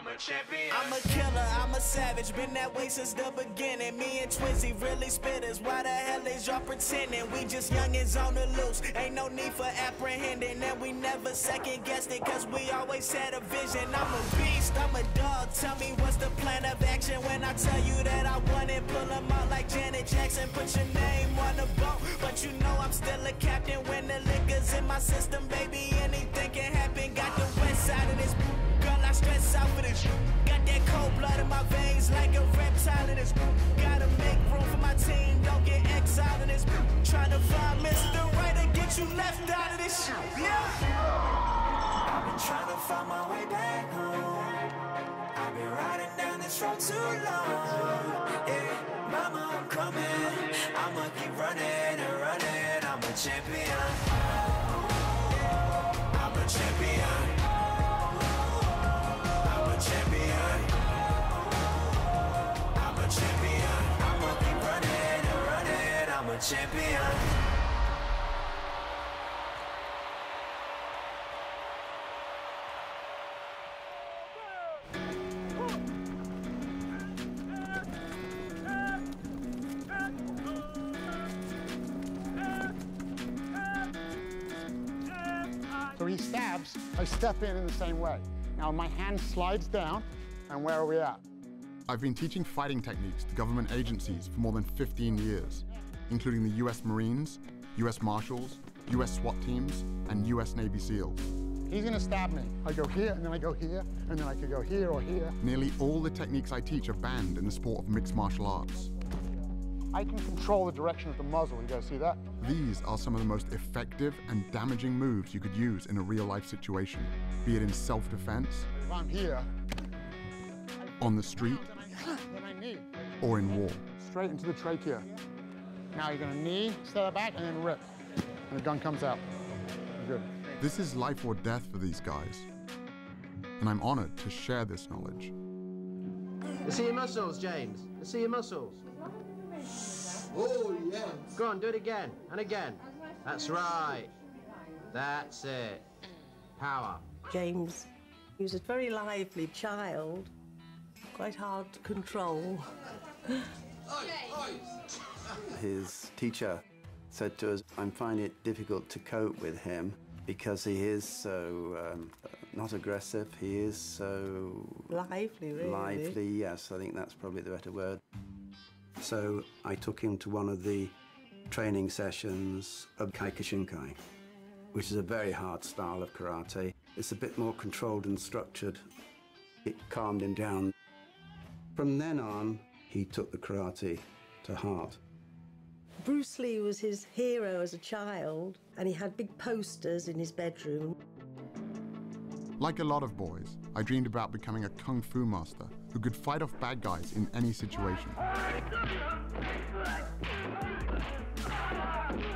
a champion. I'm a killer, I'm a savage, been that way since the beginning. Me and Twizzy really spitters, why the hell is y'all pretending? We just youngins on the loose, ain't no need for apprehending. And we never second guessed it, cause we always had a vision. I'm a beast, I'm a dog, tell me what's the plan of action? When I tell you that I want it, pull them out like Janet Jackson. Put your name on the boat, but you know I'm still a captain. When the liquor's in my system, baby, anything can happen. Got the west side of this, girl, I stress out for this. Got that cold blood in my veins like a reptile in this. Gotta make room for my team, don't get exiled in this. Trying to find Mr. Right and get you left out of this. Yeah. I've been trying to find my way back home. I've been riding down this road too long. Yeah, mama, I'm coming. I'ma keep running and running. I'm a champion. I'm a champion. I'm a champion. I'm a champion. I'ma keep running and running. I'm a champion. So he stabs, I step in the same way. Now my hand slides down, and where are we at? I've been teaching fighting techniques to government agencies for more than 15 years, including the US Marines, US Marshals, US SWAT teams, and US Navy SEALs. He's gonna stab me. I go here, and then I go here, and then I could go here or here. Nearly all the techniques I teach are banned in the sport of mixed martial arts. I can control the direction of the muzzle, you guys see that? These are some of the most effective and damaging moves you could use in a real-life situation, be it in self-defense, If I'm here, on the street, then I knee. or in war. Straight into the trachea. Now you're gonna knee, step back, and then rip. And the gun comes out. Good. This is life or death for these guys, and I'm honored to share this knowledge. Let's see your muscles, James. Let's see your muscles. Oh, yes. Go on, do it again and again. That's right. That's it. Power. James, he was a very lively child, quite hard to control. His teacher said to us, I'm finding it difficult to cope with him because he is so not aggressive, he is so... Lively, really. Lively, yes, I think that's probably the better word. So I took him to one of the training sessions of Kyokushinkai, which is a very hard style of karate. It's a bit more controlled and structured. It calmed him down. From then on, he took the karate to heart. Bruce Lee was his hero as a child, and he had big posters in his bedroom. Like a lot of boys, I dreamed about becoming a kung fu master who could fight off bad guys in any situation.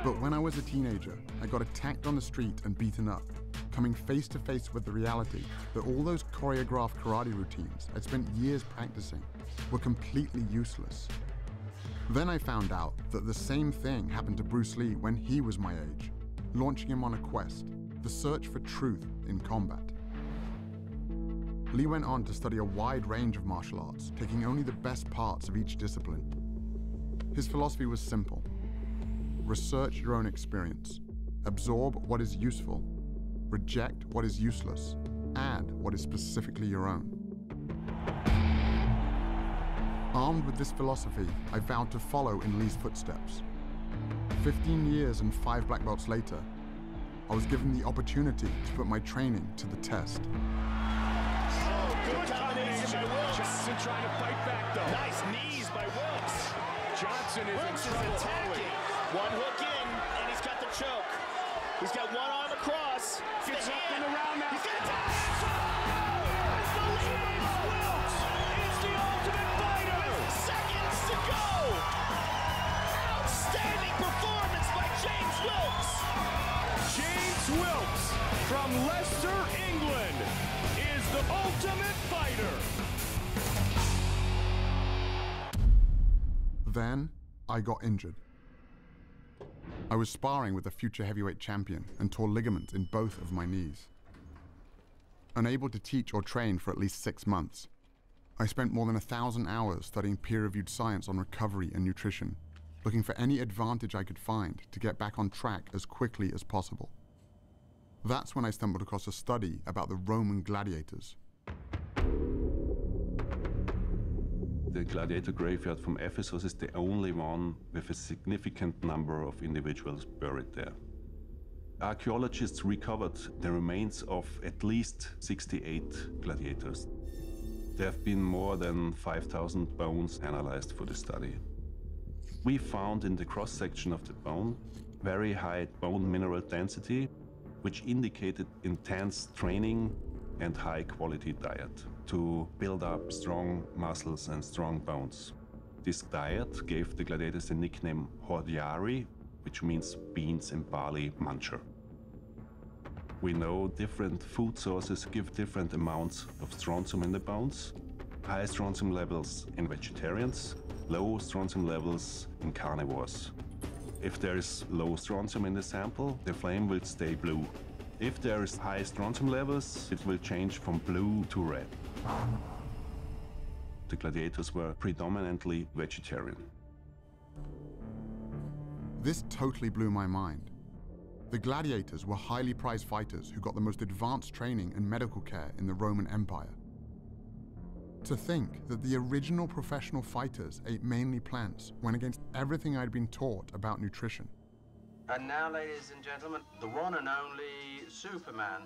But when I was a teenager, I got attacked on the street and beaten up, coming face to face with the reality that all those choreographed karate routines I'd spent years practicing were completely useless. Then I found out that the same thing happened to Bruce Lee when he was my age, launching him on a quest, the search for truth in combat. Lee went on to study a wide range of martial arts, taking only the best parts of each discipline. His philosophy was simple. Research your own experience, absorb what is useful, reject what is useless, add what is specifically your own. Armed with this philosophy, I vowed to follow in Lee's footsteps. 15 years and 5 black belts later, I was given the opportunity to put my training to the test. Good combination by Wilkes. Johnson trying to fight back, though. Nice knees by Wilkes. Johnson is in trouble. Attacking. One hook in, and he's got the choke. He's got one arm across. Gets up and around now. He's got a tap. James Wilkes is the ultimate fighter. Seconds to go. Outstanding performance by James Wilkes. James Wilkes from Leicester, England, is the ultimate fighter. Then I got injured. I was sparring with a future heavyweight champion and tore ligaments in both of my knees. Unable to teach or train for at least 6 months, I spent more than 1,000 hours studying peer-reviewed science on recovery and nutrition, looking for any advantage I could find to get back on track as quickly as possible. That's when I stumbled across a study about the Roman gladiators. The gladiator graveyard from Ephesus is the only one with a significant number of individuals buried there. Archaeologists recovered the remains of at least 68 gladiators. There have been more than 5,000 bones analyzed for the study. We found in the cross-section of the bone very high bone mineral density, which indicated intense training and high-quality diet to build up strong muscles and strong bones. This diet gave the gladiators the nickname hordeari, which means beans and barley muncher. We know different food sources give different amounts of strontium in the bones. High strontium levels in vegetarians, low strontium levels in carnivores. If there is low strontium in the sample, the flame will stay blue. If there is high strontium levels, it will change from blue to red. The gladiators were predominantly vegetarian. This totally blew my mind. The gladiators were highly prized fighters who got the most advanced training and medical care in the Roman Empire. To think that the original professional fighters ate mainly plants went against everything I'd been taught about nutrition. And now, ladies and gentlemen, the one and only Superman.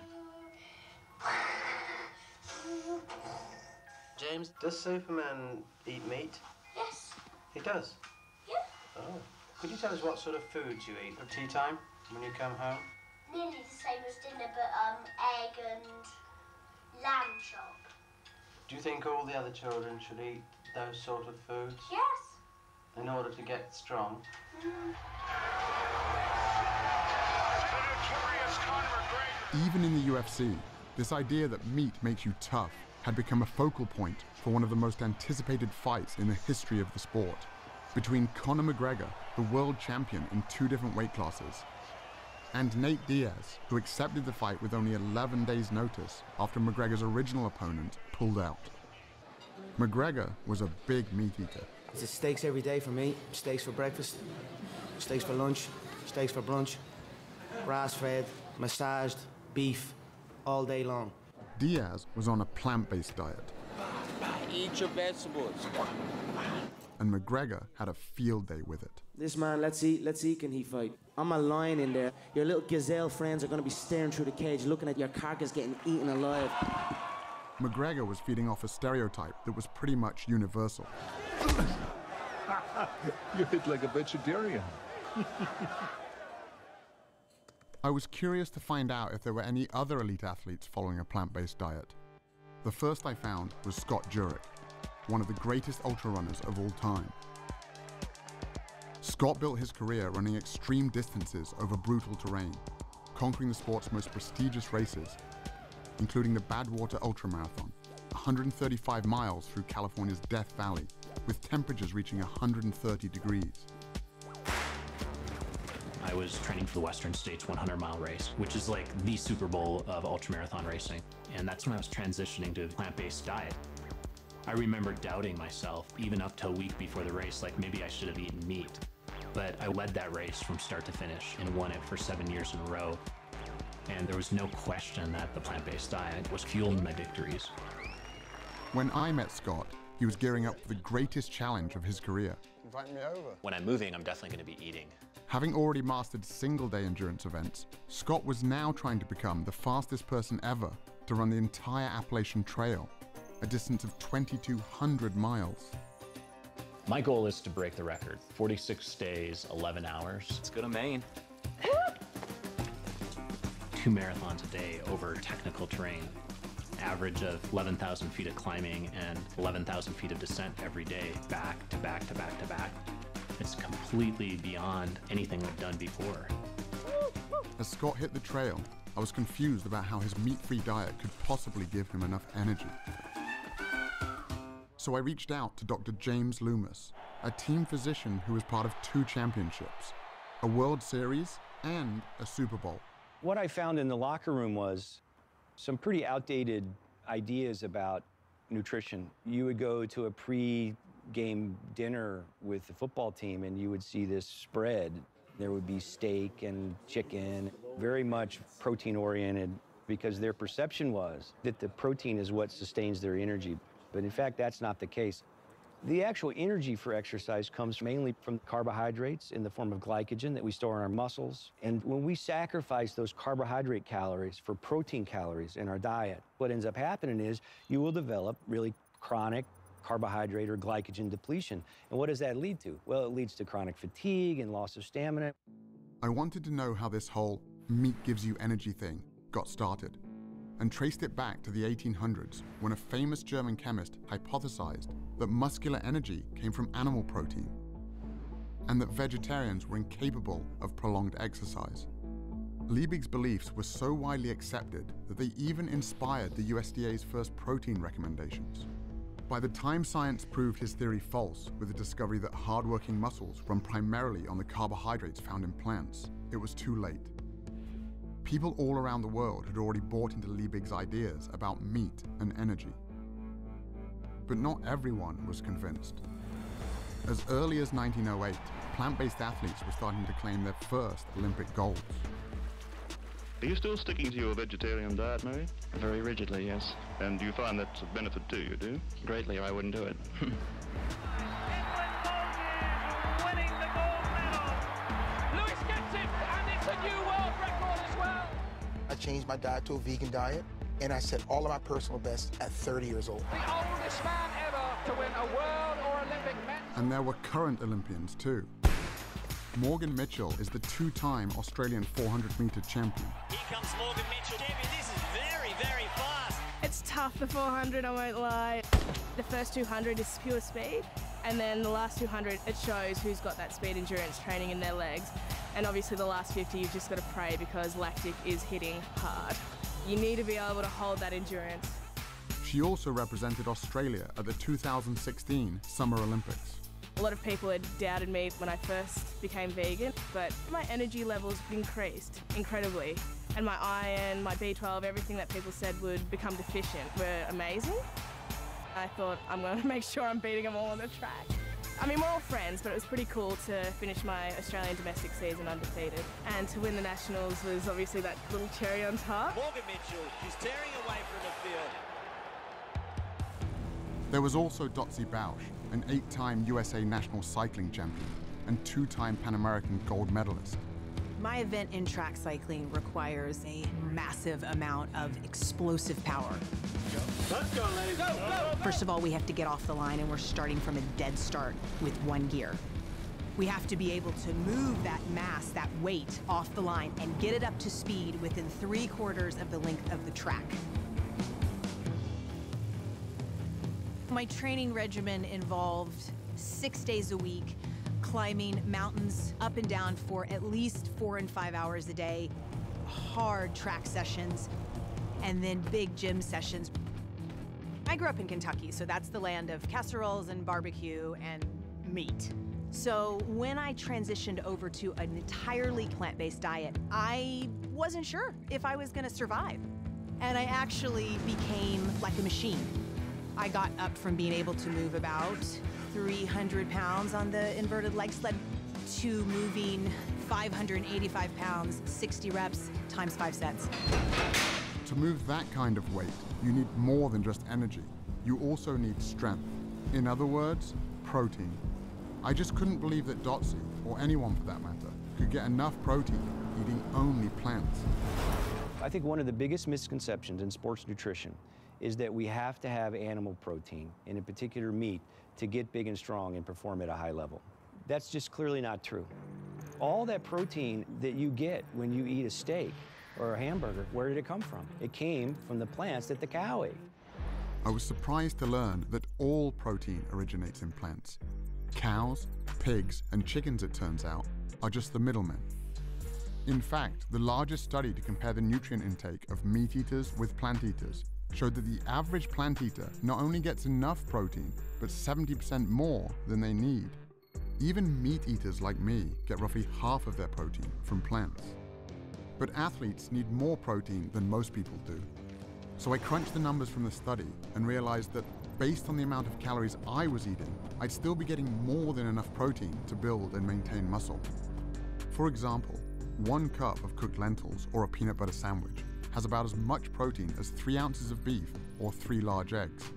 James, does Superman eat meat? Yes. He does? Yeah. Oh. Could you tell us what sort of foods you eat at tea time when you come home? Nearly the same as dinner, but egg and lamb chop. Do you think all the other children should eat those sort of foods? Yes. In order to get strong? Even in the UFC, this idea that meat makes you tough had become a focal point for one of the most anticipated fights in the history of the sport, between Conor McGregor, the world champion in 2 different weight classes, and Nate Diaz, who accepted the fight with only 11 days' notice after McGregor's original opponent pulled out. McGregor was a big meat eater. It's steaks every day for me. Steaks for breakfast, steaks for lunch, steaks for brunch, grass-fed, massaged, beef, all day long. Diaz was on a plant-based diet. Eat your vegetables. And McGregor had a field day with it. This man, let's eat, can he fight? I'm a lion in there. Your little gazelle friends are going to be staring through the cage, looking at your carcass getting eaten alive. McGregor was feeding off a stereotype that was pretty much universal. You eat like a vegetarian. I was curious to find out if there were any other elite athletes following a plant-based diet. The first I found was Scott Jurek, one of the greatest ultra runners of all time. Scott built his career running extreme distances over brutal terrain, conquering the sport's most prestigious races, including the Badwater Ultramarathon, 135 miles through California's Death Valley, with temperatures reaching 130 degrees. I was training for the Western States 100-mile race, which is like the Super Bowl of ultramarathon racing. And that's when I was transitioning to a plant-based diet. I remember doubting myself, even up till a week before the race, like maybe I should have eaten meat. But I led that race from start to finish and won it for 7 years in a row. And there was no question that the plant-based diet was fueling my victories. When I met Scott, he was gearing up for the greatest challenge of his career. Invite me over. When I'm moving, I'm definitely going to be eating. Having already mastered single-day endurance events, Scott was now trying to become the fastest person ever to run the entire Appalachian Trail, a distance of 2,200 miles. My goal is to break the record. 46 days, 11 hours. Let's go to Maine. 2 marathons a day over technical terrain. Average of 11,000 feet of climbing and 11,000 feet of descent every day, back to back to back to back. It's completely beyond anything I've done before. As Scott hit the trail, I was confused about how his meat-free diet could possibly give him enough energy. So I reached out to Dr. James Loomis, a team physician who was part of 2 championships, a World Series and a Super Bowl. What I found in the locker room was Some pretty outdated ideas about nutrition. You would go to a pre-game dinner with the football team and you would see this spread. There would be steak and chicken, very much protein-oriented, because their perception was that the protein is what sustains their energy. But in fact, that's not the case. The actual energy for exercise comes mainly from carbohydrates in the form of glycogen that we store in our muscles. And when we sacrifice those carbohydrate calories for protein calories in our diet, what ends up happening is you will develop really chronic carbohydrate or glycogen depletion. And what does that lead to? Well, it leads to chronic fatigue and loss of stamina. I wanted to know how this whole meat gives you energy thing got started, and traced it back to the 1800s when a famous German chemist hypothesized that muscular energy came from animal protein and that vegetarians were incapable of prolonged exercise. Liebig's beliefs were so widely accepted that they even inspired the USDA's first protein recommendations. By the time science proved his theory false with the discovery that hardworking muscles run primarily on the carbohydrates found in plants, it was too late. People all around the world had already bought into Liebig's ideas about meat and energy. But not everyone was convinced. As early as 1908, plant-based athletes were starting to claim their first Olympic golds. Are you still sticking to your vegetarian diet, Mary? Very rigidly, yes. And do you find that's of benefit to you, do you? Greatly, or I wouldn't do it. Winning the gold medal. Lewis gets it, and it's a new world record as well. I changed my diet to a vegan diet, and I set all of my personal bests at 30 years old. The oldest man ever to win a world or Olympic medal. And there were current Olympians too. Morgan Mitchell is the two-time Australian 400-meter champion. Here comes Morgan Mitchell. Champion, this is very, very fast. It's tough, the 400, I won't lie. The first 200 is pure speed, and then the last 200, it shows who's got that speed endurance training in their legs. And obviously the last 50, you've just got to pray because lactic is hitting hard. You need to be able to hold that endurance. She also represented Australia at the 2016 Summer Olympics. A lot of people had doubted me when I first became vegan, but my energy levels increased incredibly. And my iron, my B12, everything that people said would become deficient were amazing. I thought, I'm going to make sure I'm beating them all on the track. I mean, we're all friends, but it was pretty cool to finish my Australian domestic season undefeated. And to win the Nationals was obviously that little cherry on top. Morgan Mitchell, she's tearing away from the field. There was also Dotsie Bausch, an 8-time USA national cycling champion and 2-time Pan American gold medalist. My event in track cycling requires a massive amount of explosive power. Let's go, ladies. Go, go, go. First of all, we have to get off the line, and we're starting from a dead start with one gear. We have to be able to move that mass, that weight, off the line and get it up to speed within 3/4 of the length of the track. My training regimen involved 6 days a week, climbing mountains up and down for at least 4 and 5 hours a day, hard track sessions, and then big gym sessions. I grew up in Kentucky, so that's the land of casseroles and barbecue and meat. So when I transitioned over to an entirely plant-based diet, I wasn't sure if I was gonna survive. And I actually became like a machine. I got up from being able to move about 300 pounds on the inverted leg sled to moving 585 pounds, 60 reps, times 5 sets. To move that kind of weight, you need more than just energy. You also need strength. In other words, protein. I just couldn't believe that Dotsie, or anyone for that matter, could get enough protein eating only plants. I think one of the biggest misconceptions in sports nutrition is that we have to have animal protein, and in particular meat, to get big and strong and perform at a high level. That's just clearly not true. All that protein that you get when you eat a steak or a hamburger, where did it come from? It came from the plants that the cow ate. I was surprised to learn that all protein originates in plants. Cows, pigs, and chickens, it turns out, are just the middlemen. In fact, the largest study to compare the nutrient intake of meat eaters with plant eaters showed that the average plant eater not only gets enough protein, but 70% more than they need. Even meat eaters like me get roughly half of their protein from plants. But athletes need more protein than most people do. So I crunched the numbers from the study and realized that based on the amount of calories I was eating, I'd still be getting more than enough protein to build and maintain muscle. For example, 1 cup of cooked lentils or a peanut butter sandwich has about as much protein as 3 ounces of beef or 3 large eggs.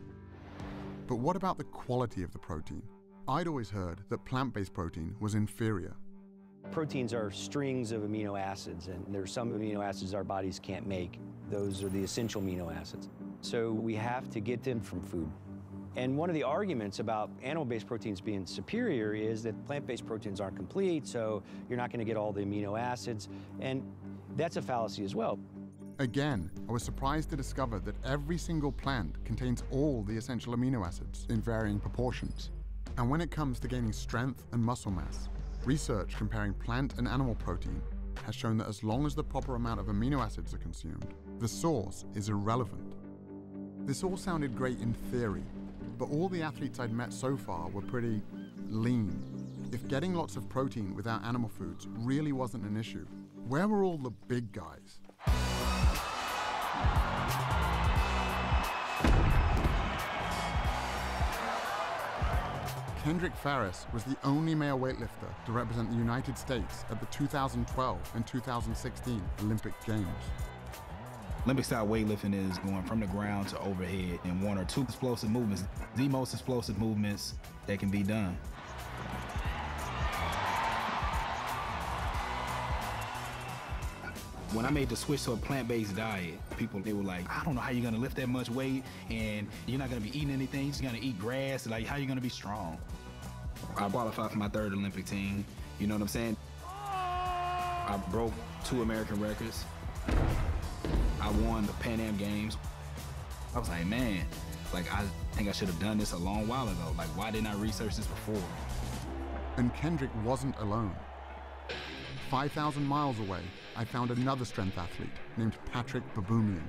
But what about the quality of the protein? I'd always heard that plant-based protein was inferior. Proteins are strings of amino acids, and there's some amino acids our bodies can't make. Those are the essential amino acids. So we have to get them from food. And one of the arguments about animal-based proteins being superior is that plant-based proteins aren't complete, so you're not going to get all the amino acids, and that's a fallacy as well. Again, I was surprised to discover that every single plant contains all the essential amino acids in varying proportions. And when it comes to gaining strength and muscle mass, research comparing plant and animal protein has shown that as long as the proper amount of amino acids are consumed, the source is irrelevant. This all sounded great in theory, but all the athletes I'd met so far were pretty lean. If getting lots of protein without animal foods really wasn't an issue, where were all the big guys? Kendrick Farris was the only male weightlifter to represent the United States at the 2012 and 2016 Olympic Games. Olympic-style weightlifting is going from the ground to overhead in 1 or 2 explosive movements, the most explosive movements that can be done. When I made the switch to a plant-based diet, they were like, I don't know how you're gonna lift that much weight, and you're not gonna be eating anything, you're just gonna eat grass, like how are you gonna be strong? I qualified for my 3rd Olympic team, you know what I'm saying? I broke 2 American records. I won the Pan Am Games. I was like, man, like I think I should have done this a long while ago. Like, why didn't I research this before? And Kendrick wasn't alone. 5,000 miles away, I found another strength athlete named Patrick Baboumian.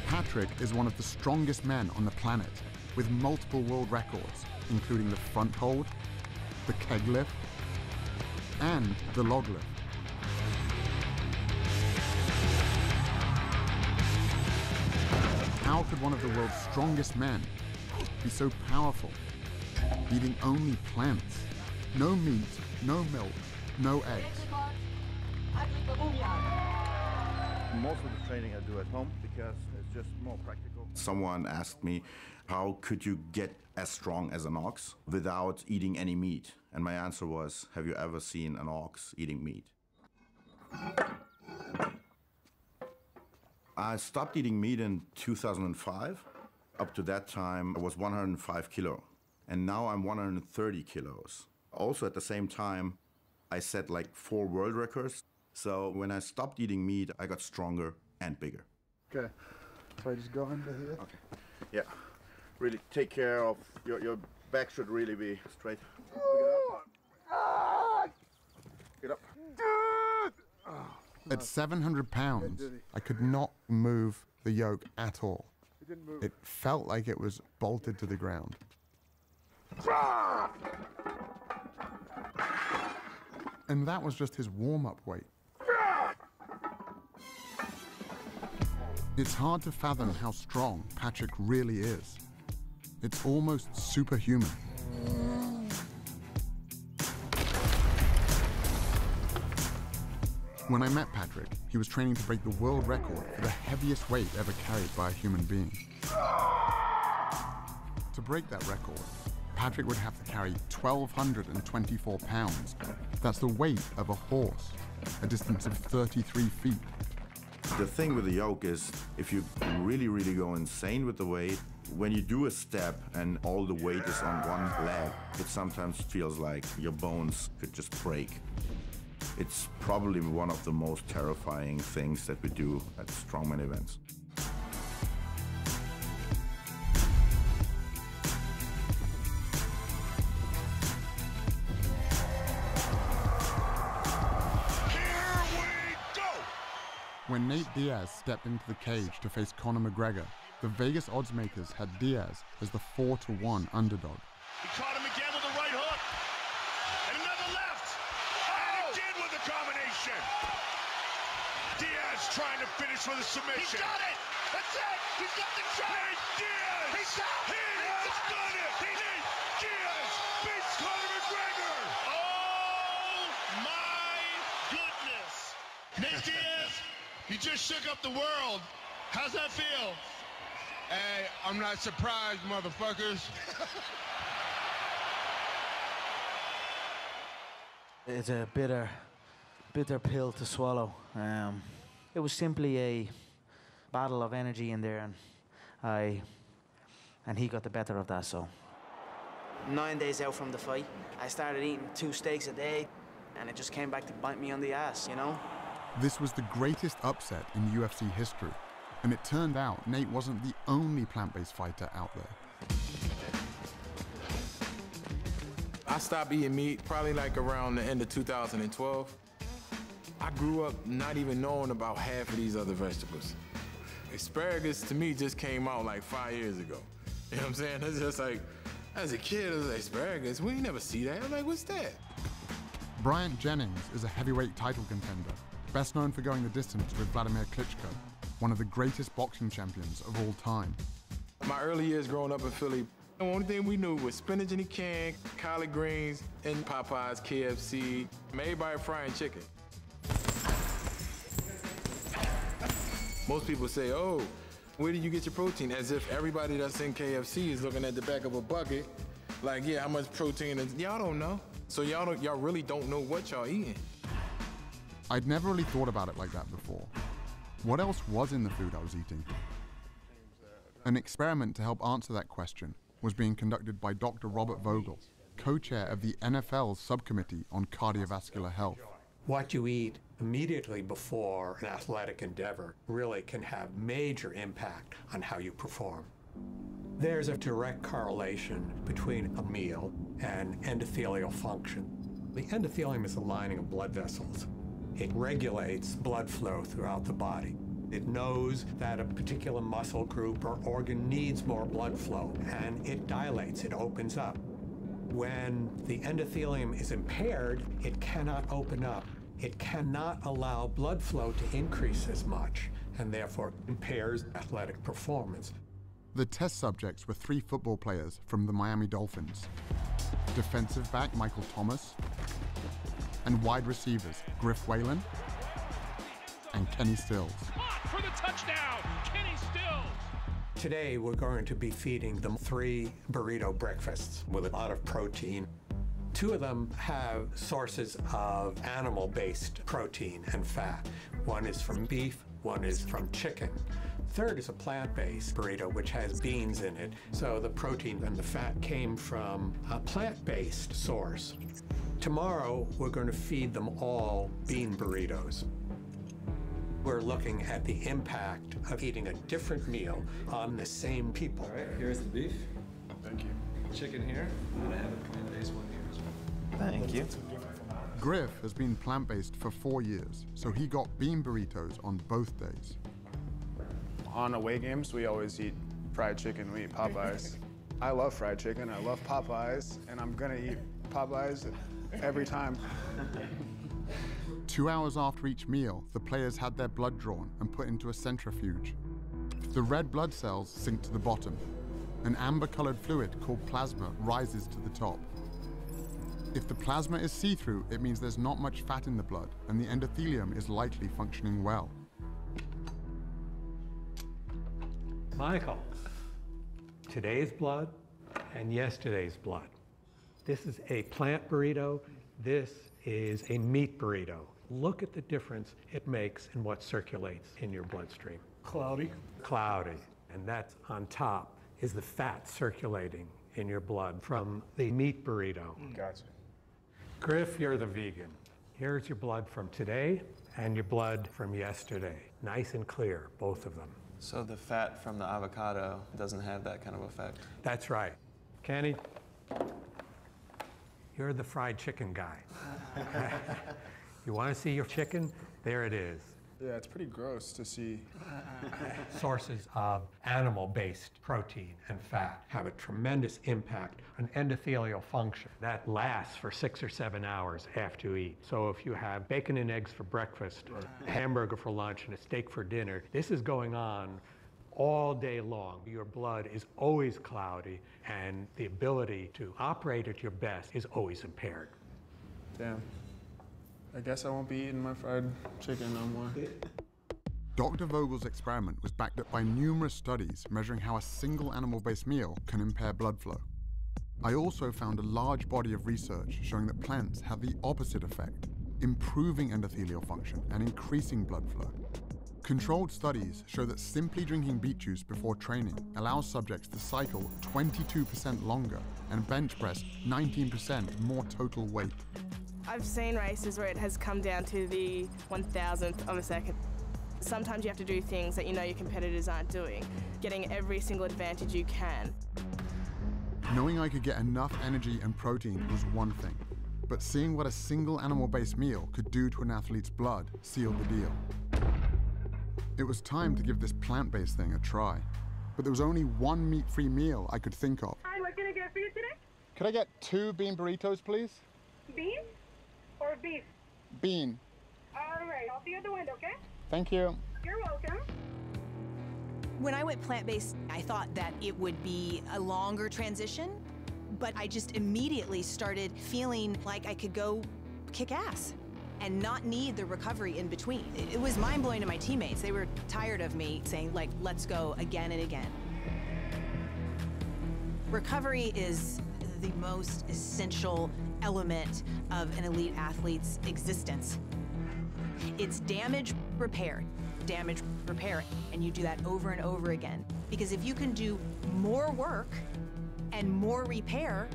Patrick is one of the strongest men on the planet, with multiple world records, including the front hold, the keg lift, and the log lift. How could one of the world's strongest men be so powerful, eating only plants? No meat, no milk, no eggs. Most of the training I do at home because it's just more practical. Someone asked me, how could you get as strong as an ox without eating any meat? And my answer was, have you ever seen an ox eating meat? I stopped eating meat in 2005. Up to that time, I was 105 kilo. And now I'm 130 kilos. Also at the same time, I set like 4 world records. So when I stopped eating meat, I got stronger and bigger. Okay, so I just go under here. Okay, yeah. Really take care of, your back should really be straight. Get up. At 700 pounds, I could not move the yoke at all. It felt like it was bolted to the ground. And that was just his warm-up weight. It's hard to fathom how strong Patrick really is. It's almost superhuman. When I met Patrick, he was training to break the world record for the heaviest weight ever carried by a human being. To break that record, Patrick would have to carry 1,224 pounds. That's the weight of a horse, a distance of 33 feet. The thing with the yoke is, if you really, really go insane with the weight, when you do a step and all the weight is on one leg, it sometimes feels like your bones could just break. It's probably one of the most terrifying things that we do at strongman events. When Nate Diaz stepped into the cage to face Conor McGregor, the Vegas oddsmakers had Diaz as the 4-to-1 underdog. He caught him again with a submission. Diaz trying to finish with a submission. He's got it. That's it. He's got the choke. Nate Diaz. He's got it. He has done it. Nate Diaz beats Conor McGregor. Oh my goodness. Nate Diaz, you just shook up the world. How's that feel? Hey, I'm not surprised, motherfuckers. It's a bitter pill to swallow. It was simply a battle of energy in there, and he got the better of that, so. 9 days out from the fight, I started eating 2 steaks a day, and it just came back to bite me on the ass, you know? This was the greatest upset in UFC history, and it turned out Nate wasn't the only plant-based fighter out there. I stopped eating meat probably like around the end of 2012. I grew up not even knowing about half of these other vegetables. Asparagus to me just came out like 5 years ago. You know what I'm saying? It's just like, as a kid, it was like, asparagus, we ain't never see that. I'm like, what's that? Bryant Jennings is a heavyweight title contender, best known for going the distance with Vladimir Klitschko, one of the greatest boxing champions of all time. My early years growing up in Philly, the only thing we knew was spinach in a can, collard greens, and Popeyes, KFC, everybody frying chicken. Most people say, oh, where do you get your protein? As if everybody that's in KFC is looking at the back of a bucket, like, yeah, how much protein is, y'all don't know. So y'all really don't know what y'all eating. I'd never really thought about it like that before. What else was in the food I was eating? An experiment to help answer that question was being conducted by Dr. Robert Vogel, co-chair of the NFL's subcommittee on cardiovascular health. What you eat immediately before an athletic endeavor really can have major impact on how you perform. There's a direct correlation between a meal and endothelial function. The endothelium is the lining of blood vessels. It regulates blood flow throughout the body. It knows that a particular muscle group or organ needs more blood flow, and it dilates, it opens up. When the endothelium is impaired, it cannot open up. It cannot allow blood flow to increase as much, and therefore impairs athletic performance. The test subjects were 3 football players from the Miami Dolphins, defensive back Michael Thomas, and wide receivers Griff Whalen and Kenny Stills. For the touchdown, Kenny Stills. Today, we're going to be feeding them 3 burrito breakfasts with a lot of protein. 2 of them have sources of animal-based protein and fat. One is from beef, one is from chicken. Third is a plant-based burrito, which has beans in it. So the protein and the fat came from a plant-based source. Tomorrow, we're going to feed them all bean burritos. We're looking at the impact of eating a different meal on the same people. All right, here's the beef. Thank you. Chicken here, and I have a plant-based one here as well. Thank you. Griff has been plant-based for 4 years, so he got bean burritos on both days. On away games, we always eat fried chicken, we eat Popeyes. I love fried chicken, I love Popeyes, and I'm gonna eat Popeyes every time. 2 hours after each meal, the players had their blood drawn and put into a centrifuge. The red blood cells sink to the bottom. An amber-colored fluid called plasma rises to the top. If the plasma is see-through, it means there's not much fat in the blood, and the endothelium is likely functioning well. Michael, today's blood and yesterday's blood. This is a plant burrito. This is a meat burrito. Look at the difference it makes in what circulates in your bloodstream. Cloudy. Cloudy. And that's on top is the fat circulating in your blood from the meat burrito. Gotcha. Griff, you're the vegan. Here's your blood from today and your blood from yesterday. Nice and clear, both of them. So the fat from the avocado doesn't have that kind of effect? That's right. Kenny, you're the fried chicken guy. You want to see your chicken? There it is. Yeah, it's pretty gross to see. Sources of animal-based protein and fat have a tremendous impact on endothelial function. That lasts for 6 or 7 hours after you eat. So if you have bacon and eggs for breakfast, or a hamburger for lunch, and a steak for dinner, this is going on all day long. Your blood is always cloudy, and the ability to operate at your best is always impaired. Damn. I guess I won't be eating my fried chicken no more. Dr. Vogel's experiment was backed up by numerous studies measuring how a single animal-based meal can impair blood flow. I also found a large body of research showing that plants have the opposite effect, improving endothelial function and increasing blood flow. Controlled studies show that simply drinking beet juice before training allows subjects to cycle 22% longer and bench press 19% more total weight. I've seen races where it has come down to the 1,000th of a second. Sometimes you have to do things that you know your competitors aren't doing, getting every single advantage you can. Knowing I could get enough energy and protein was one thing, but seeing what a single animal-based meal could do to an athlete's blood sealed the deal. It was time to give this plant-based thing a try, but there was only one meat-free meal I could think of. Hi, what can I get for you today? Could I get 2 bean burritos, please? Bean or beef? Bean. All right, I'll see you at the window, okay? Thank you. You're welcome. When I went plant-based, I thought that it would be a longer transition, but I just immediately started feeling like I could go kick ass and not need the recovery in between. It was mind-blowing to my teammates. They were tired of me saying, like, let's go again and again. Recovery is the most essential element of an elite athlete's existence. It's damage repair, and you do that over and over again. Because if you can do more work and more repair,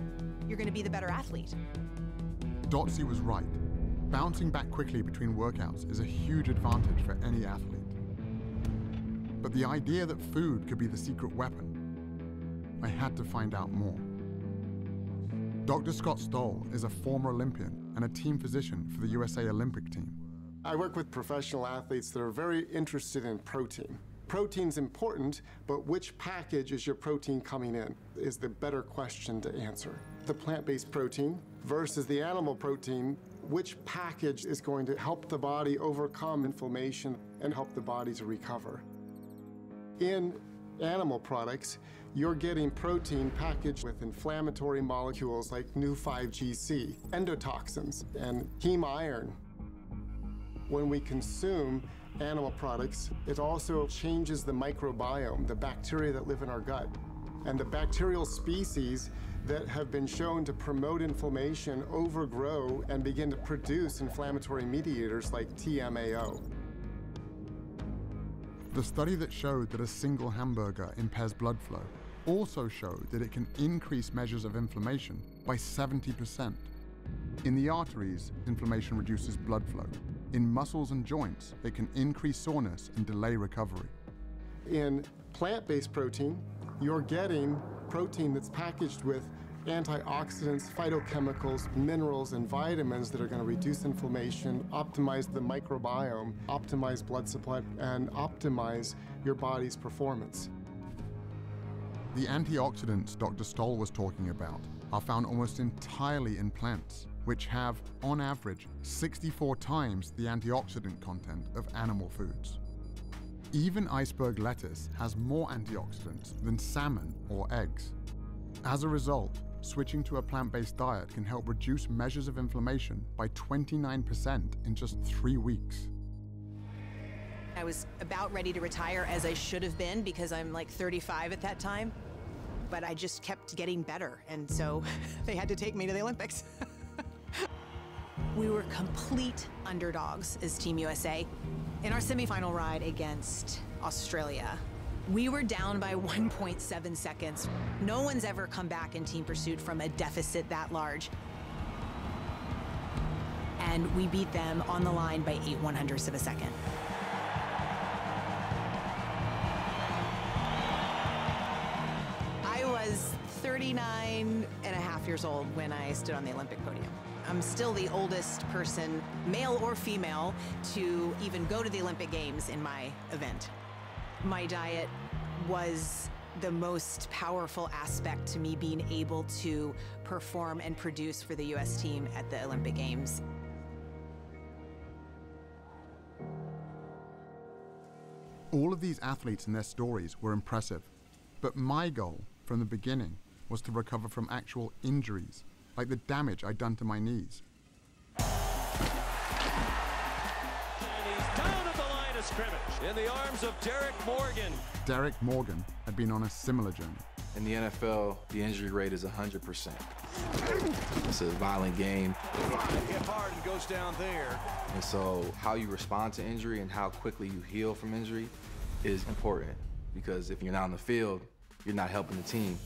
you're gonna be the better athlete. Dotsy was right. Bouncing back quickly between workouts is a huge advantage for any athlete. But the idea that food could be the secret weapon, I had to find out more. Dr. Scott Stoll is a former Olympian and a team physician for the USA Olympic team. I work with professional athletes that are very interested in protein. Protein's important, but which package is your protein coming in is the better question to answer. The plant-based protein versus the animal protein, which package is going to help the body overcome inflammation and help the body to recover? In animal products, you're getting protein packaged with inflammatory molecules like Nu-5GC, endotoxins, and heme iron. When we consume animal products, it also changes the microbiome, the bacteria that live in our gut. And the bacterial species that have been shown to promote inflammation overgrow and begin to produce inflammatory mediators like TMAO. The study that showed that a single hamburger impairs blood flow also showed that it can increase measures of inflammation by 70%. In the arteries, inflammation reduces blood flow. In muscles and joints, it can increase soreness and delay recovery. In plant-based protein, you're getting protein that's packaged with antioxidants, phytochemicals, minerals, and vitamins that are going to reduce inflammation, optimize the microbiome, optimize blood supply, and optimize your body's performance. The antioxidants Dr. Stoll was talking about are found almost entirely in plants, which have, on average, 64 times the antioxidant content of animal foods. Even iceberg lettuce has more antioxidants than salmon or eggs. As a result, switching to a plant-based diet can help reduce measures of inflammation by 29% in just 3 weeks. I was about ready to retire, as I should have been, because I'm like 35 at that time. But I just kept getting better, and so they had to take me to the Olympics. We were complete underdogs as Team USA. In our semifinal ride against Australia, we were down by 1.7 seconds. No one's ever come back in team pursuit from a deficit that large. And we beat them on the line by 8/100ths of a second. I was 39 and a half years old when I stood on the Olympic podium. I'm still the oldest person male or female, to even go to the Olympic Games in my event. My diet was the most powerful aspect to me being able to perform and produce for the U.S. team at the Olympic Games. All of these athletes and their stories were impressive, but my goal from the beginning was to recover from actual injuries, like the damage I'd done to my knees. And he's down at the line of scrimmage in the arms of Derek Morgan. Derek Morgan had been on a similar journey. In the NFL, the injury rate is 100%. It's a violent game. Hit hard and goes down there. And so how you respond to injury and how quickly you heal from injury is important, because if you're not on the field, you're not helping the team.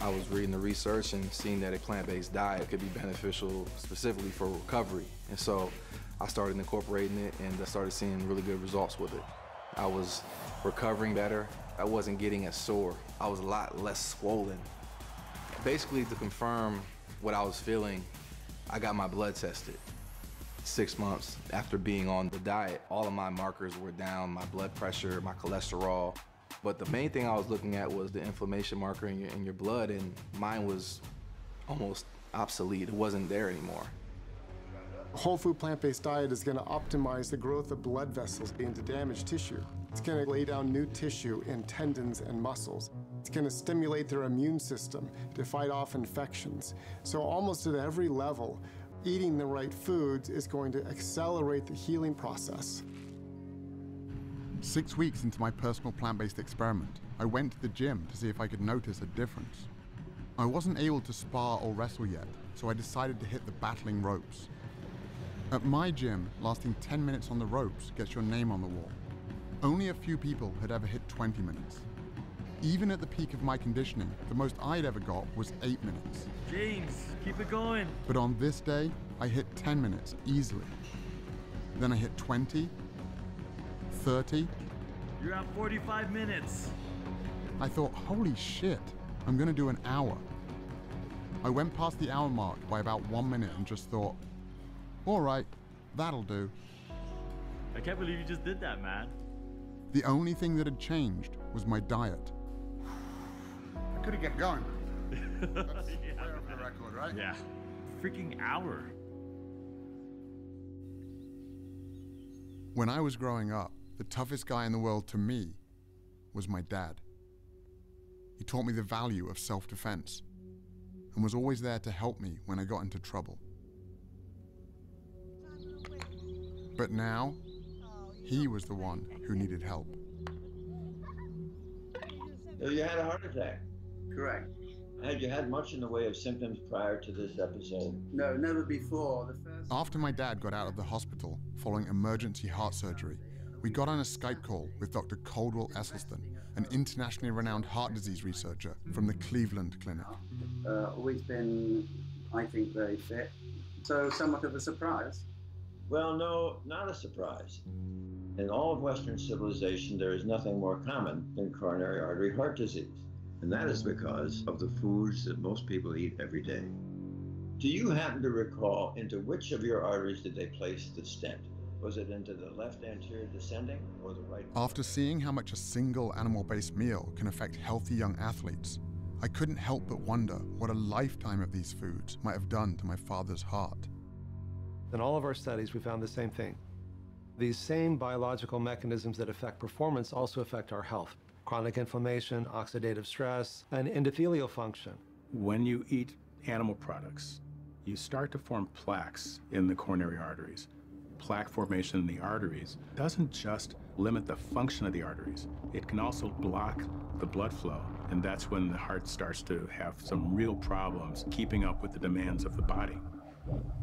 I was reading the research and seeing that a plant-based diet could be beneficial specifically for recovery. And so I started incorporating it, and I started seeing really good results with it. I was recovering better. I wasn't getting as sore. I was a lot less swollen. Basically, to confirm what I was feeling, I got my blood tested. 6 months after being on the diet, all of my markers were down, my blood pressure, my cholesterol. But the main thing I was looking at was the inflammation marker in your blood, and mine was almost obsolete. It wasn't there anymore. A whole food plant-based diet is going to optimize the growth of blood vessels into damaged tissue. It's going to lay down new tissue in tendons and muscles. It's going to stimulate their immune system to fight off infections. So almost at every level, eating the right foods is going to accelerate the healing process. 6 weeks into my personal plant-based experiment, I went to the gym to see if I could notice a difference. I wasn't able to spar or wrestle yet, so I decided to hit the battling ropes. At my gym, lasting 10 minutes on the ropes gets your name on the wall. Only a few people had ever hit 20 minutes. Even at the peak of my conditioning, the most I'd ever got was 8 minutes. James, keep it going. But on this day, I hit 10 minutes easily. Then I hit 20, 30. You're at 45 minutes. I thought, holy shit, I'm gonna do an hour. I went past the hour mark by about 1 minute and just thought, all right, that'll do. I can't believe you just did that, man. The only thing that had changed was my diet. I couldn't get going. That's yeah, off the record, right? Yeah. Freaking hour. When I was growing up, the toughest guy in the world to me was my dad. He taught me the value of self-defense and was always there to help me when I got into trouble. But now, he was the one who needed help. So you had a heart attack? Correct. Had you had much in the way of symptoms prior to this episode? No, never before. After my dad got out of the hospital following emergency heart surgery, we got on a Skype call with Dr. Caldwell Esselstyn, an internationally renowned heart disease researcher from the Cleveland Clinic. Always been, I think, very fit. So somewhat of a surprise. Well, no, not a surprise. In all of Western civilization, there is nothing more common than coronary artery heart disease. And that is because of the foods that most people eat every day. Do you happen to recall into which of your arteries did they place the stent? Was it into the left anterior descending or the right? After seeing how much a single animal-based meal can affect healthy young athletes, I couldn't help but wonder what a lifetime of these foods might have done to my father's heart. In all of our studies, we found the same thing. These same biological mechanisms that affect performance also affect our health. Chronic inflammation, oxidative stress, and endothelial function. When you eat animal products, you start to form plaques in the coronary arteries. Plaque formation in the arteries doesn't just limit the function of the arteries, it can also block the blood flow. And that's when the heart starts to have some real problems keeping up with the demands of the body.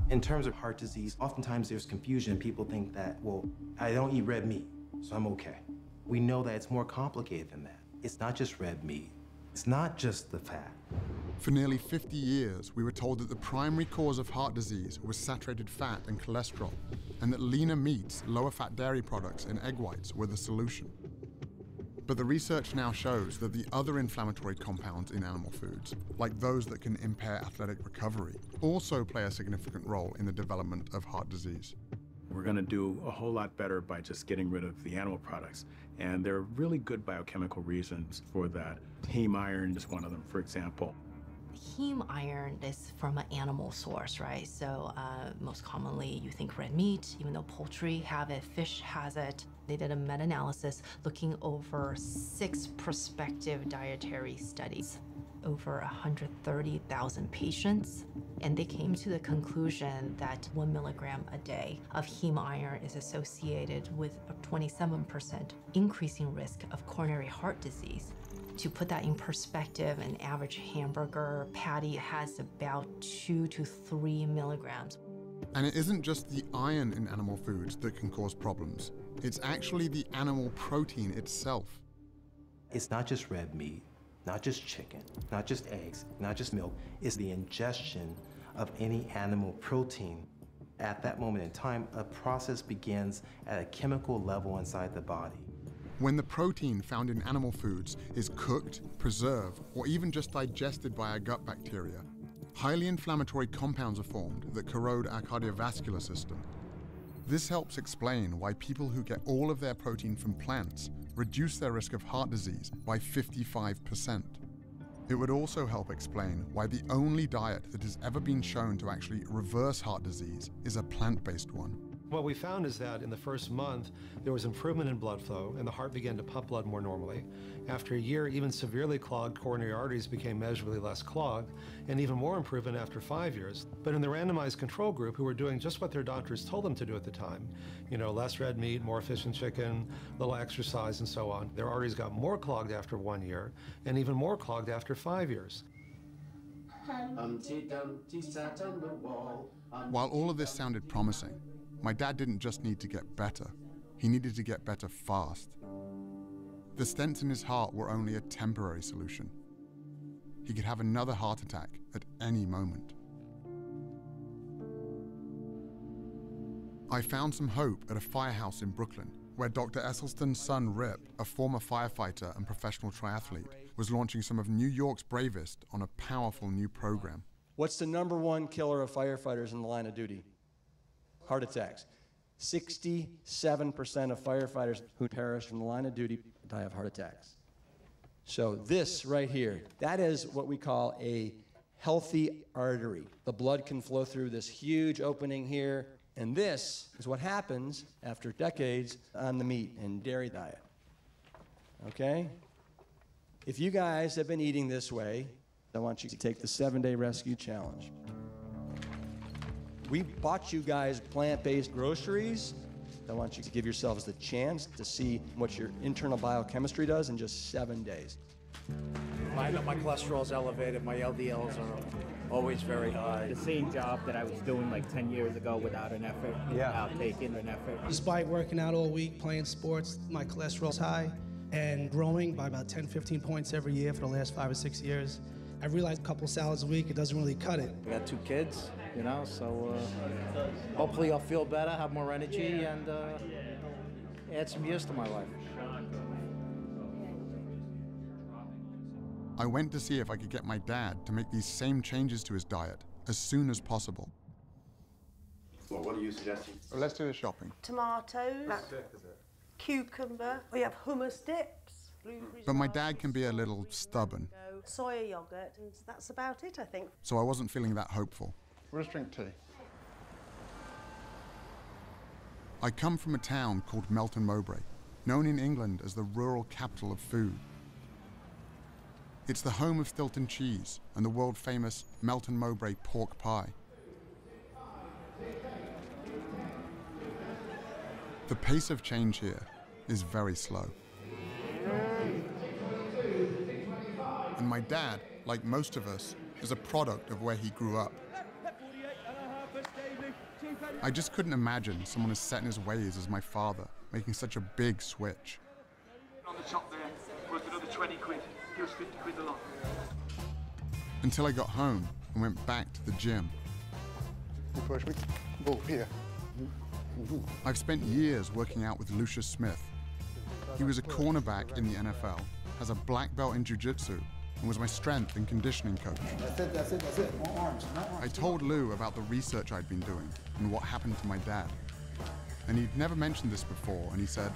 In terms of heart disease, oftentimes there's confusion. People think that, well, I don't eat red meat, so I'm okay. We know that it's more complicated than that. It's not just red meat. It's not just the fat. For nearly 50 years, we were told that the primary cause of heart disease was saturated fat and cholesterol, and that leaner meats, lower fat dairy products, and egg whites were the solution. But the research now shows that the other inflammatory compounds in animal foods, like those that can impair athletic recovery, also play a significant role in the development of heart disease. We're going to do a whole lot better by just getting rid of the animal products. And there are really good biochemical reasons for that. Heme iron is one of them, for example. Heme iron is from an animal source, right? So most commonly you think red meat, even though poultry have it, fish has it. They did a meta-analysis looking over 6 prospective dietary studies, over 130,000 patients, and they came to the conclusion that 1 milligram a day of heme iron is associated with a 27% increasing risk of coronary heart disease. To put that in perspective, an average hamburger patty has about 2 to 3 milligrams. And it isn't just the iron in animal foods that can cause problems. It's actually the animal protein itself. It's not just red meat, not just chicken, not just eggs, not just milk. It's the ingestion of any animal protein. At that moment in time, a process begins at a chemical level inside the body. When the protein found in animal foods is cooked, preserved, or even just digested by our gut bacteria, highly inflammatory compounds are formed that corrode our cardiovascular system. This helps explain why people who get all of their protein from plants reduce their risk of heart disease by 55%. It would also help explain why the only diet that has ever been shown to actually reverse heart disease is a plant-based one. What we found is that in the first month, there was improvement in blood flow and the heart began to pump blood more normally. After a year, even severely clogged coronary arteries became measurably less clogged, and even more improvement after 5 years. But in the randomized control group, who were doing just what their doctors told them to do at the time, less red meat, more efficient chicken, little exercise, and so on, their arteries got more clogged after 1 year, and even more clogged after 5 years. Humpty Dumpty sat on the wall. While all of this sounded promising, my dad didn't just need to get better, he needed to get better fast. The stents in his heart were only a temporary solution. He could have another heart attack at any moment. I found some hope at a firehouse in Brooklyn, where Dr. Esselstyn's son Rip, a former firefighter and professional triathlete, was launching some of New York's bravest on a powerful new program. What's the #1 killer of firefighters in the line of duty? Heart attacks. 67% of firefighters who perish from the line of duty die of heart attacks. So this right here, that is what we call a healthy artery. The blood can flow through this huge opening here, and this is what happens after decades on the meat and dairy diet. Okay? If you guys have been eating this way, I want you to take the 7-day rescue challenge. We bought you guys plant-based groceries. I want you to give yourselves the chance to see what your internal biochemistry does in just 7 days. I know my cholesterol's elevated, my LDLs are always very high. The same job that I was doing like 10 years ago without an effort, without taking an effort. Despite working out all week, playing sports, my cholesterol's high and growing by about 10, 15 points every year for the last 5 or 6 years. I realized a couple salads a week, it doesn't really cut it. I got 2 kids, so hopefully I'll feel better, have more energy, and add some years to my life. I went to see if I could get my dad to make these same changes to his diet as soon as possible. Well, what are you suggesting? Well, let's do the shopping. Tomatoes, cucumber, we have hummus dips. But my dad can be a little stubborn, Soya yogurt, and that's about it, I think. so I wasn't feeling that hopeful. We'll just drink tea. I come from a town called Melton Mowbray, known in England as the rural capital of food. It's the home of Stilton cheese and the world-famous Melton Mowbray pork pie. The pace of change here is very slow. And my dad, like most of us, is a product of where he grew up. I just couldn't imagine someone as set in his ways as my father making such a big switch. On the top there was another 20 quid. He was 50 quid a lot. Until I got home and went back to the gym. You push me. Go here. I've spent years working out with Lucius Smith. He was a cornerback in the NFL, has a black belt in jiu-jitsu, and was my strength and conditioning coach. That's it. More arms. I told Lou about the research I'd been doing and what happened to my dad. and he'd never mentioned this before, and he said,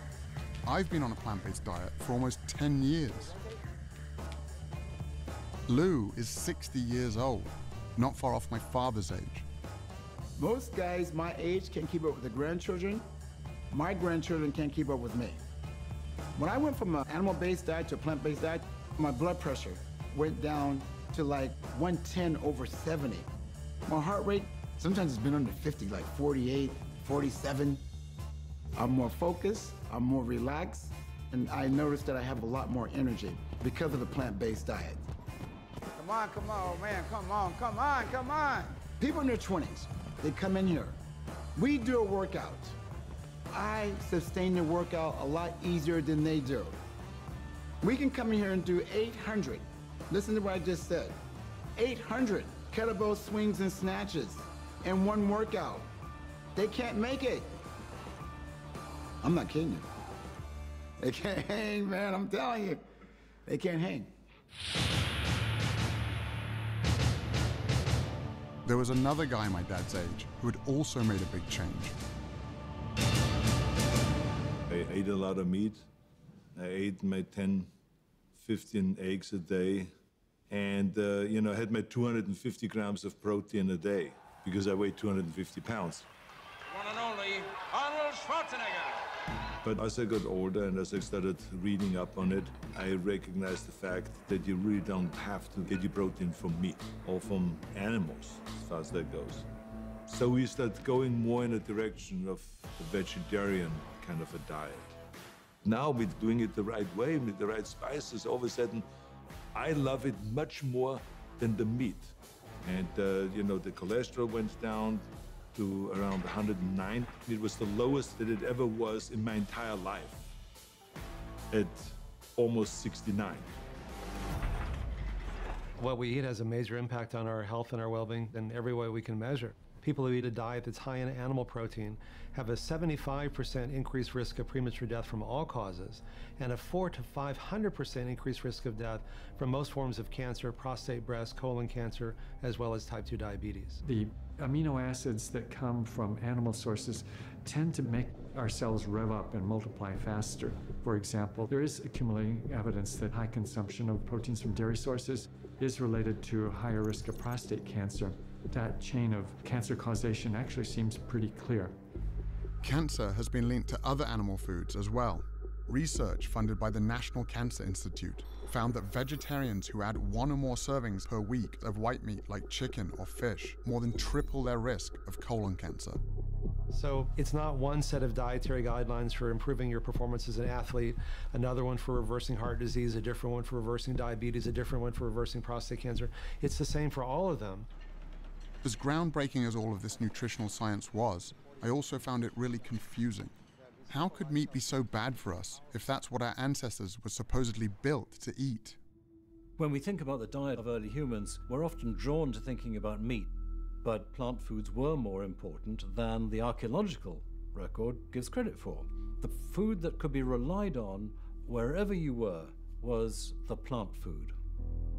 "I've been on a plant-based diet for almost 10 years. Lou is 60 years old, not far off my father's age. Most guys my age can keep up with their grandchildren. My grandchildren can't keep up with me. When I went from an animal-based diet to a plant-based diet, my blood pressure went down to like 110/70. My heart rate, sometimes it's been under 50, like 48, 47. I'm more focused, I'm more relaxed, and I noticed that I have a lot more energy because of the plant-based diet. Come on, man, come on. People in their 20s, they come in here. We do a workout. I sustain the workout a lot easier than they do. We can come in here and do 800. Listen to what I just said. 800 kettlebell swings and snatches in one workout. They can't make it. I'm not kidding you. They can't hang, man, I'm telling you. They can't hang. There was another guy my dad's age who had also made a big change. I ate a lot of meat. I ate my 10, 15 eggs a day. And, I had my 250 grams of protein a day because I weighed 250 pounds. One and only Arnold Schwarzenegger. But as I got older and as I started reading up on it, I recognized the fact that you really don't have to get your protein from meat or from animals, as far as that goes. So we started going more in a direction of a vegetarian kind of a diet. Now we're doing it the right way, with the right spices. All of a sudden, I love it much more than the meat. And, the cholesterol went down to around 109. It was the lowest that it ever was in my entire life, at almost 69. What we eat has a major impact on our health and our well-being in every way we can measure. People who eat a diet that's high in animal protein have a 75% increased risk of premature death from all causes, and a 400% to 500% increased risk of death from most forms of cancer, prostate, breast, colon cancer, as well as type 2 diabetes. The amino acids that come from animal sources tend to make our cells rev up and multiply faster. For example, there is accumulating evidence that high consumption of proteins from dairy sources is related to a higher risk of prostate cancer. That chain of cancer causation actually seems pretty clear. Cancer has been linked to other animal foods as well. Research funded by the National Cancer Institute found that vegetarians who add 1 or more servings per week of white meat like chicken or fish more than triple their risk of colon cancer. So it's not one set of dietary guidelines for improving your performance as an athlete, another one for reversing heart disease, a different one for reversing diabetes, a different one for reversing prostate cancer. It's the same for all of them. As groundbreaking as all of this nutritional science was, I also found it really confusing. How could meat be so bad for us if that's what our ancestors were supposedly built to eat? When we think about the diet of early humans, we're often drawn to thinking about meat, but plant foods were more important than the archaeological record gives credit for. The food that could be relied on wherever you were was the plant food.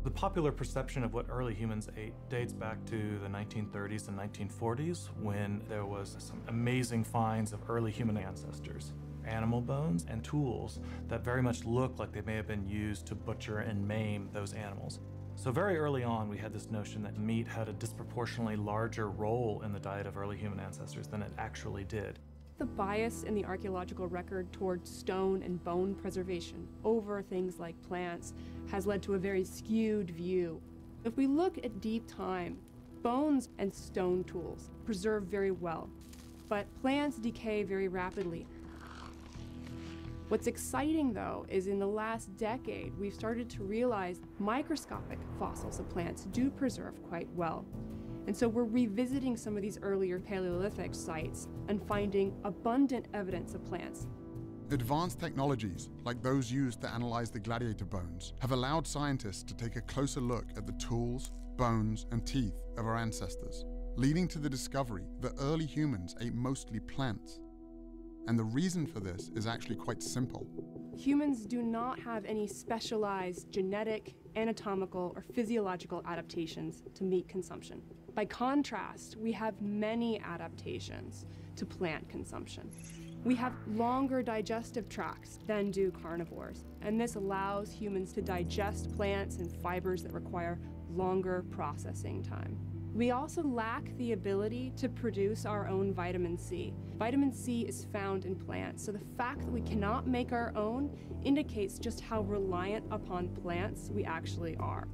The popular perception of what early humans ate dates back to the 1930s and 1940s, when there was some amazing finds of early human ancestors, animal bones and tools that very much look like they may have been used to butcher and maim those animals. So very early on, we had this notion that meat had a disproportionately larger role in the diet of early human ancestors than it actually did. The bias in the archaeological record toward stone and bone preservation over things like plants has led to a very skewed view. If we look at deep time, bones and stone tools preserve very well, but plants decay very rapidly. What's exciting, though, is in the last decade, we've started to realize microscopic fossils of plants do preserve quite well. And so we're revisiting some of these earlier Paleolithic sites and finding abundant evidence of plants. Advanced technologies, like those used to analyze the gladiator bones, have allowed scientists to take a closer look at the tools, bones, and teeth of our ancestors, leading to the discovery that early humans ate mostly plants. And the reason for this is actually quite simple. Humans do not have any specialized genetic, anatomical, or physiological adaptations to meat consumption. By contrast, we have many adaptations to plant consumption. We have longer digestive tracts than do carnivores, and this allows humans to digest plants and fibers that require longer processing time. We also lack the ability to produce our own vitamin C. Vitamin C is found in plants, so the fact that we cannot make our own indicates just how reliant upon plants we actually are.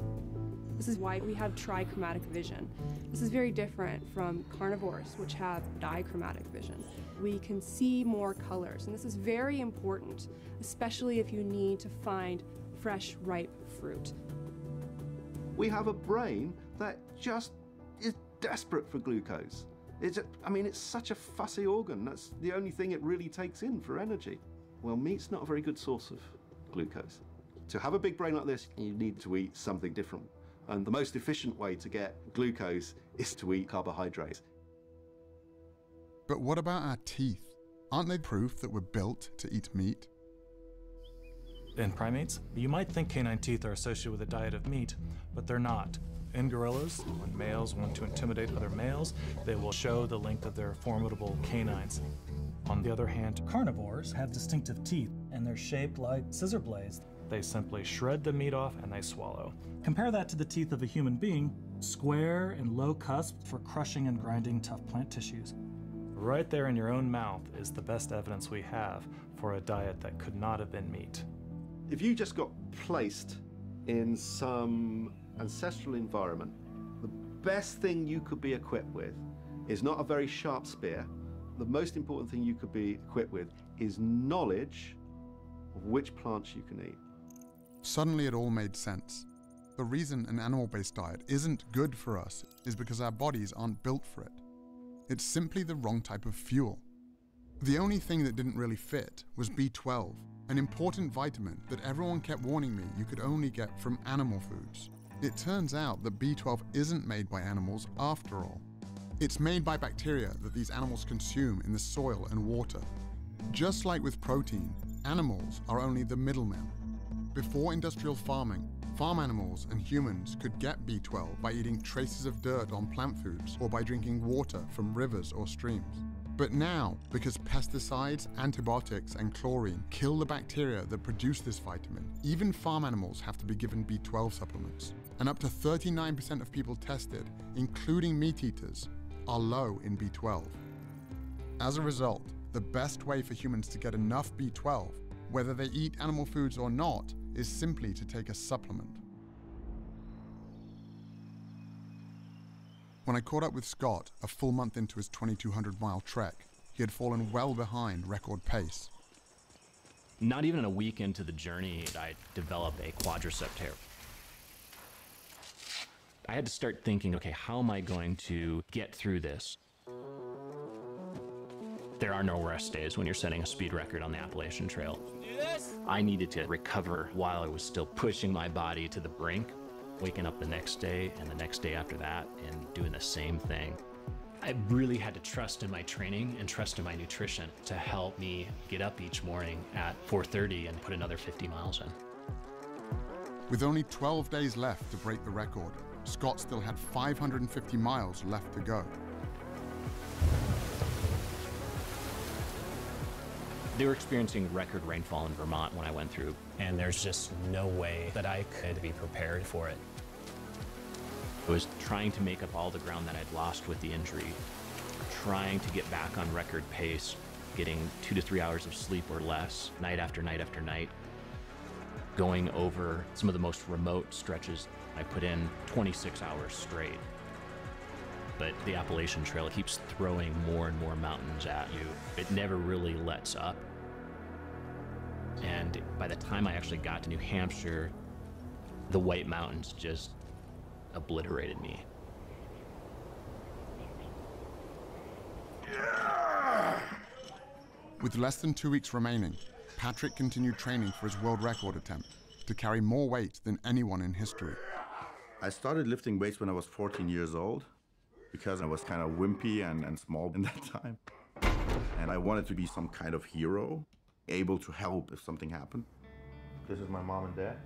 This is why we have trichromatic vision. This is very different from carnivores, which have dichromatic vision. We can see more colors, and this is very important, especially if you need to find fresh, ripe fruit. We have a brain that just is desperate for glucose. It's such a fussy organ. That's the only thing it really takes in for energy. Well, meat's not a very good source of glucose. To have a big brain like this, you need to eat something different. And the most efficient way to get glucose is to eat carbohydrates. But what about our teeth? Aren't they proof that we're built to eat meat? In primates, you might think canine teeth are associated with a diet of meat, but they're not. In gorillas, when males want to intimidate other males, they will show the length of their formidable canines. On the other hand, carnivores have distinctive teeth, and they're shaped like scissor blades. They simply shred the meat off and they swallow. Compare that to the teeth of a human being, square and low cusped for crushing and grinding tough plant tissues. Right there in your own mouth is the best evidence we have for a diet that could not have been meat. If you just got placed in some ancestral environment, the best thing you could be equipped with is not a very sharp spear. The most important thing you could be equipped with is knowledge of which plants you can eat. Suddenly it all made sense. The reason an animal-based diet isn't good for us is because our bodies aren't built for it. It's simply the wrong type of fuel. The only thing that didn't really fit was B12, an important vitamin that everyone kept warning me you could only get from animal foods. It turns out that B12 isn't made by animals after all. It's made by bacteria that these animals consume in the soil and water. Just like with protein, animals are only the middlemen. Before industrial farming, farm animals and humans could get B12 by eating traces of dirt on plant foods or by drinking water from rivers or streams. But now, because pesticides, antibiotics, and chlorine kill the bacteria that produce this vitamin, even farm animals have to be given B12 supplements. And up to 39% of people tested, including meat eaters, are low in B12. As a result, the best way for humans to get enough B12, whether they eat animal foods or not, is simply to take a supplement. When I caught up with Scott a full month into his 2,200-mile trek, he had fallen well behind record pace. Not even a week into the journey, I developed a quadricep tear. I had to start thinking, okay, how am I going to get through this? There are no rest days when you're setting a speed record on the Appalachian Trail. I needed to recover while I was still pushing my body to the brink, waking up the next day and the next day after that and doing the same thing. I really had to trust in my training and trust in my nutrition to help me get up each morning at 4:30 and put another 50 miles in. With only 12 days left to break the record, Scott still had 550 miles left to go. They were experiencing record rainfall in Vermont when I went through, and there's just no way that I could be prepared for it. I was trying to make up all the ground that I'd lost with the injury, trying to get back on record pace, getting 2 to 3 hours of sleep or less, night after night after night, going over some of the most remote stretches. I put in 26 hours straight. But the Appalachian Trail keeps throwing more and more mountains at you. It never really lets up. And by the time I actually got to New Hampshire, the White Mountains just obliterated me. With less than 2 weeks remaining, Patrick continued training for his world record attempt to carry more weight than anyone in history. I started lifting weights when I was 14 years old because I was kind of wimpy and small in that time. And I wanted to be some kind of hero, able to help if something happened. This is my mom and dad.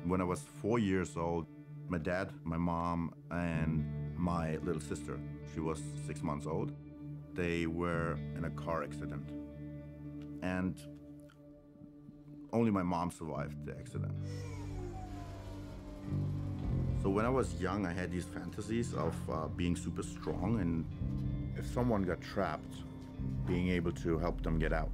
When I was 4 years old, my dad, my mom, and my little sister, she was 6 months old, they were in a car accident. And only my mom survived the accident. So when I was young, I had these fantasies of being super strong, and if someone got trapped, being able to help them get out.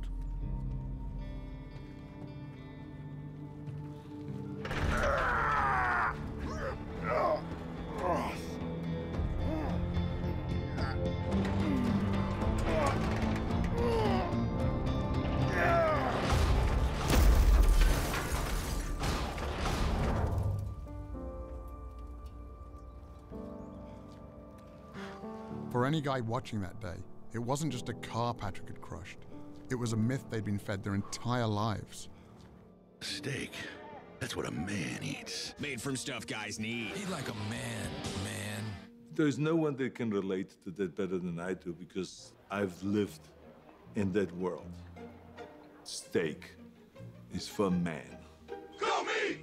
For any guy watching that day, it wasn't just a car Patrick had crushed. It was a myth they'd been fed their entire lives. Steak. That's what a man eats. Made from stuff guys need. Eat like a man, man. There's no one that can relate to that better than I do, because I've lived in that world. Steak is for man. Go me!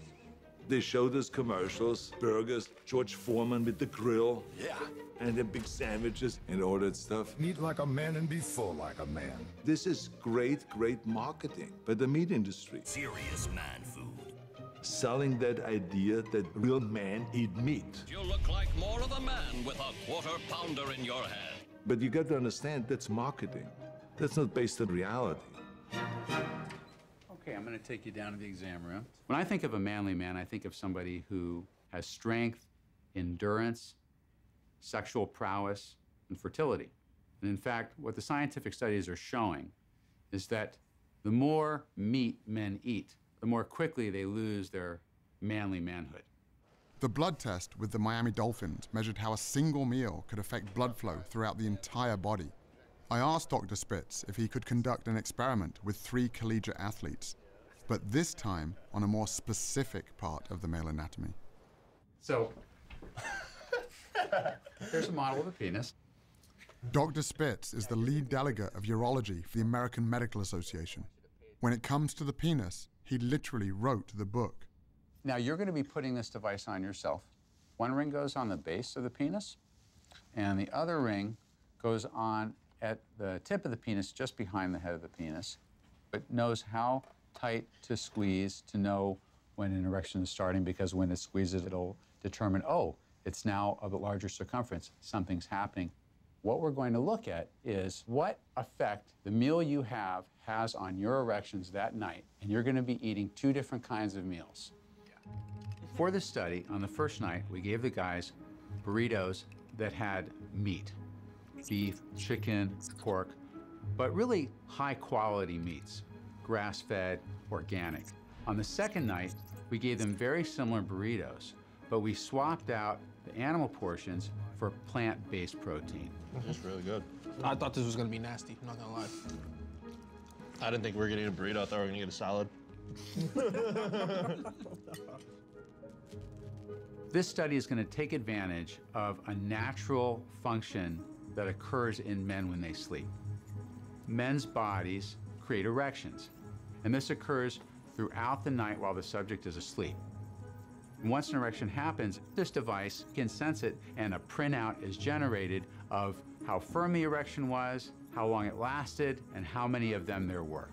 They showed us commercials, burgers, George Foreman with the grill. Yeah. And the big sandwiches and all that stuff. Eat like a man and be full like a man. This is great, great marketing by the meat industry. Serious man food. Selling that idea that real men eat meat. You look like more of a man with a quarter-pounder in your hand. But you got to understand, that's marketing. That's not based on reality. Okay, I'm going to take you down to the exam room. When I think of a manly man, I think of somebody who has strength, endurance, sexual prowess, and fertility. And in fact, what the scientific studies are showing is that the more meat men eat, the more quickly they lose their manly manhood. The blood test with the Miami Dolphins measured how a single meal could affect blood flow throughout the entire body. I asked Dr. Spitz if he could conduct an experiment with 3 collegiate athletes, but this time on a more specific part of the male anatomy. So, here's a model of a penis. Dr. Spitz is the lead delegate of urology for the American Medical Association. When it comes to the penis, he literally wrote the book. Now, you're going to be putting this device on yourself. One ring goes on the base of the penis, and the other ring goes on at the tip of the penis, just behind the head of the penis. It knows how tight to squeeze to know when an erection is starting, because when it squeezes, it'll determine, oh, it's now of a larger circumference, something's happening. What we're going to look at is what effect the meal you have has on your erections that night. And you're going to be eating 2 different kinds of meals. For this study, on the first night, we gave the guys burritos that had meat, beef, chicken, pork, but really high-quality meats, grass-fed, organic. On the second night, we gave them very similar burritos, but we swapped out the animal portions for plant-based protein. That's really good. I thought this was gonna be nasty, I'm not gonna lie. I didn't think we were gonna eat a burrito, I thought we were gonna get a salad. This study is going to take advantage of a natural function that occurs in men when they sleep. Men's bodies create erections, and this occurs throughout the night while the subject is asleep. And once an erection happens, this device can sense it, and a printout is generated of how firm the erection was, how long it lasted, and how many of them there were,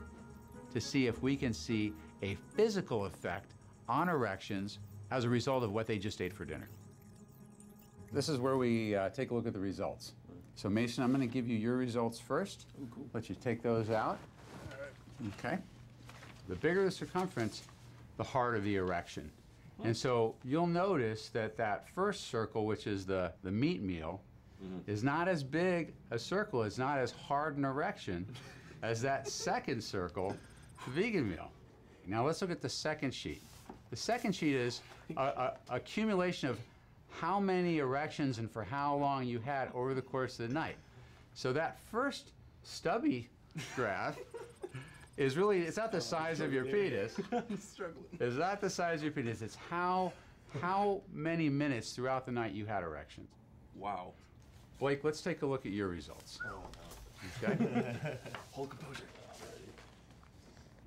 to see if we can see a physical effect on erections as a result of what they just ate for dinner. This is where we take a look at the results. So Mason, I'm going to give you your results first. Oh, cool. Let you take those out. Okay. The bigger the circumference, the harder the erection. And so you'll notice that that first circle, which is the meat meal, is not as big a circle, it's not as hard an erection as that second circle, the vegan meal. Now let's look at the second sheet. The second sheet is a accumulation of how many erections and for how long you had over the course of the night. So that first stubby graph is really, it's not the size of your penis. I'm struggling. It's not the size of your penis, it's how many minutes throughout the night you had erections. Wow. Blake, let's take a look at your results. Oh, no. Okay? Hold composure.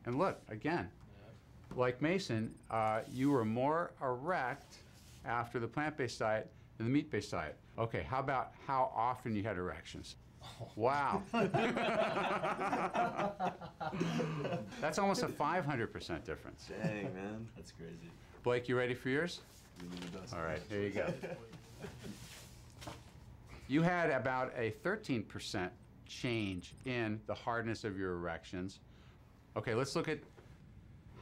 And look, again, like Mason, you were more erect after the plant-based diet than the meat-based diet. Okay, how about how often you had erections? Wow. That's almost a 500% difference. Dang, man. That's crazy. Blake, you ready for yours? All right, here you go. You had about a 13% change in the hardness of your erections. Okay, let's look at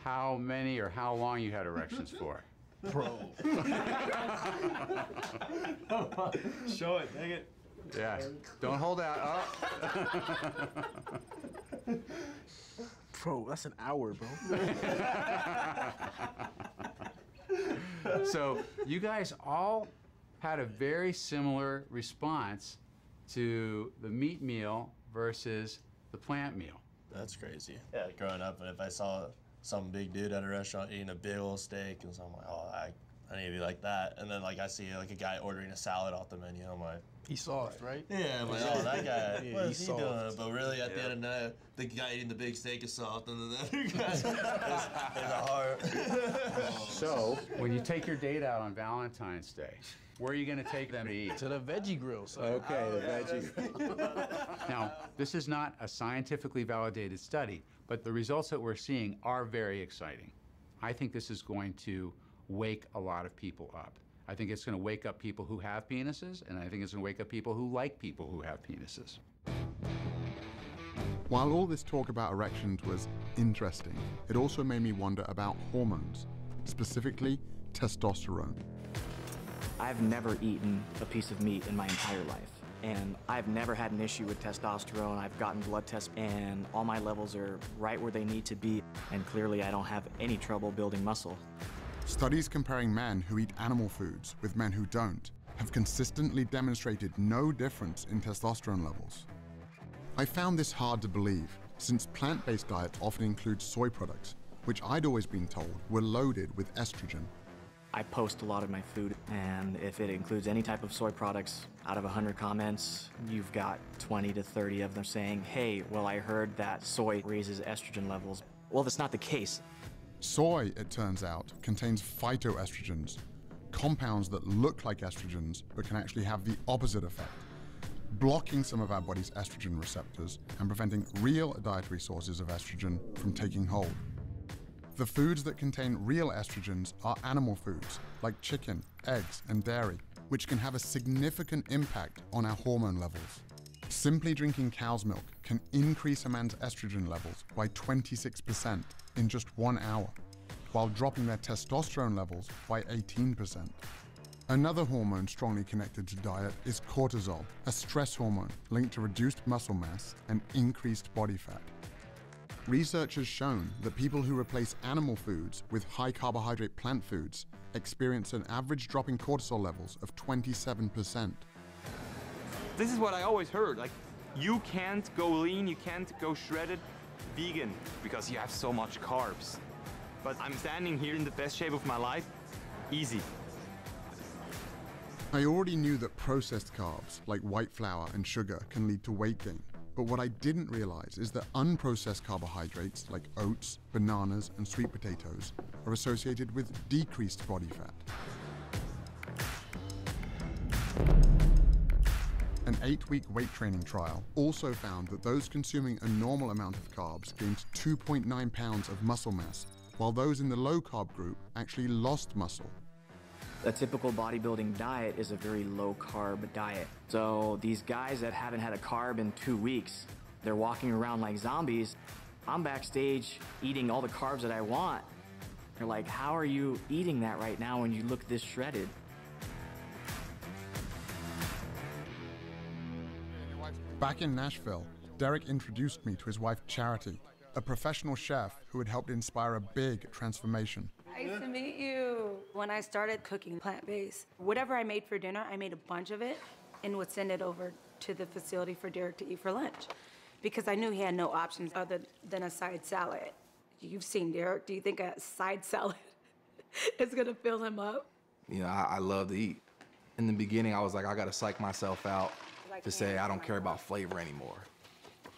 how many or how long you had erections for. Bro. Show it, dang it. Yeah, don't hold out. Oh. Bro, that's an hour, bro. So you guys all had a very similar response to the meat meal versus the plant meal. That's crazy. Yeah, growing up, if I saw some big dude at a restaurant eating a big old steak, and so I'm like, oh, I need to be like that. And then like I see like a guy ordering a salad off the menu, I'm like, he's soft, right? Yeah, I'm like, oh, that guy, Yeah, what is he's he doing? soft. But really, at the end of the night, the guy eating the big steak is soft, and then the other guy is a heart. So when you take your date out on Valentine's Day, where are you going to take them to eat? To the veggie grill. So. Okay, the veggie. Now, this is not a scientifically validated study, but the results that we're seeing are very exciting. I think this is going to wake a lot of people up. I think it's going to wake up people who have penises, and I think it's going to wake up people who like people who have penises. While all this talk about erections was interesting, it also made me wonder about hormones, specifically testosterone. I've never eaten a piece of meat in my entire life, and I've never had an issue with testosterone. I've gotten blood tests, and all my levels are right where they need to be, and clearly I don't have any trouble building muscle. Studies comparing men who eat animal foods with men who don't have consistently demonstrated no difference in testosterone levels. I found this hard to believe, since plant-based diets often include soy products, which I'd always been told were loaded with estrogen. I post a lot of my food, and if it includes any type of soy products, out of 100 comments, you've got 20 to 30 of them saying, hey, well, I heard that soy raises estrogen levels. Well, that's not the case. Soy, it turns out, contains phytoestrogens, compounds that look like estrogens but can actually have the opposite effect, blocking some of our body's estrogen receptors and preventing real dietary sources of estrogen from taking hold. The foods that contain real estrogens are animal foods like chicken, eggs, and dairy, which can have a significant impact on our hormone levels. Simply drinking cow's milk can increase a man's estrogen levels by 26% in just 1 hour, while dropping their testosterone levels by 18%. Another hormone strongly connected to diet is cortisol, a stress hormone linked to reduced muscle mass and increased body fat. Research has shown that people who replace animal foods with high-carbohydrate plant foods experience an average drop in cortisol levels of 27%. This is what I always heard, like, you can't go lean, you can't go shredded vegan because you have so much carbs. But I'm standing here in the best shape of my life, easy. I already knew that processed carbs, like white flour and sugar, can lead to weight gain. But what I didn't realize is that unprocessed carbohydrates, like oats, bananas, and sweet potatoes, are associated with decreased body fat. An 8-week weight training trial also found that those consuming a normal amount of carbs gained 2.9 pounds of muscle mass, while those in the low-carb group actually lost muscle. A typical bodybuilding diet is a very low-carb diet. So these guys that haven't had a carb in 2 weeks, they're walking around like zombies. I'm backstage eating all the carbs that I want. They're like, how are you eating that right now when you look this shredded? Back in Nashville, Derek introduced me to his wife Charity, a professional chef who had helped inspire a big transformation. Nice to meet you. When I started cooking plant-based, whatever I made for dinner, I made a bunch of it and would send it over to the facility for Derek to eat for lunch because I knew he had no options other than a side salad. You've seen Derek. Do you think a side salad is gonna fill him up? You know, I love to eat. In the beginning, I was like, I gotta psych myself out to say I don't care about flavor anymore.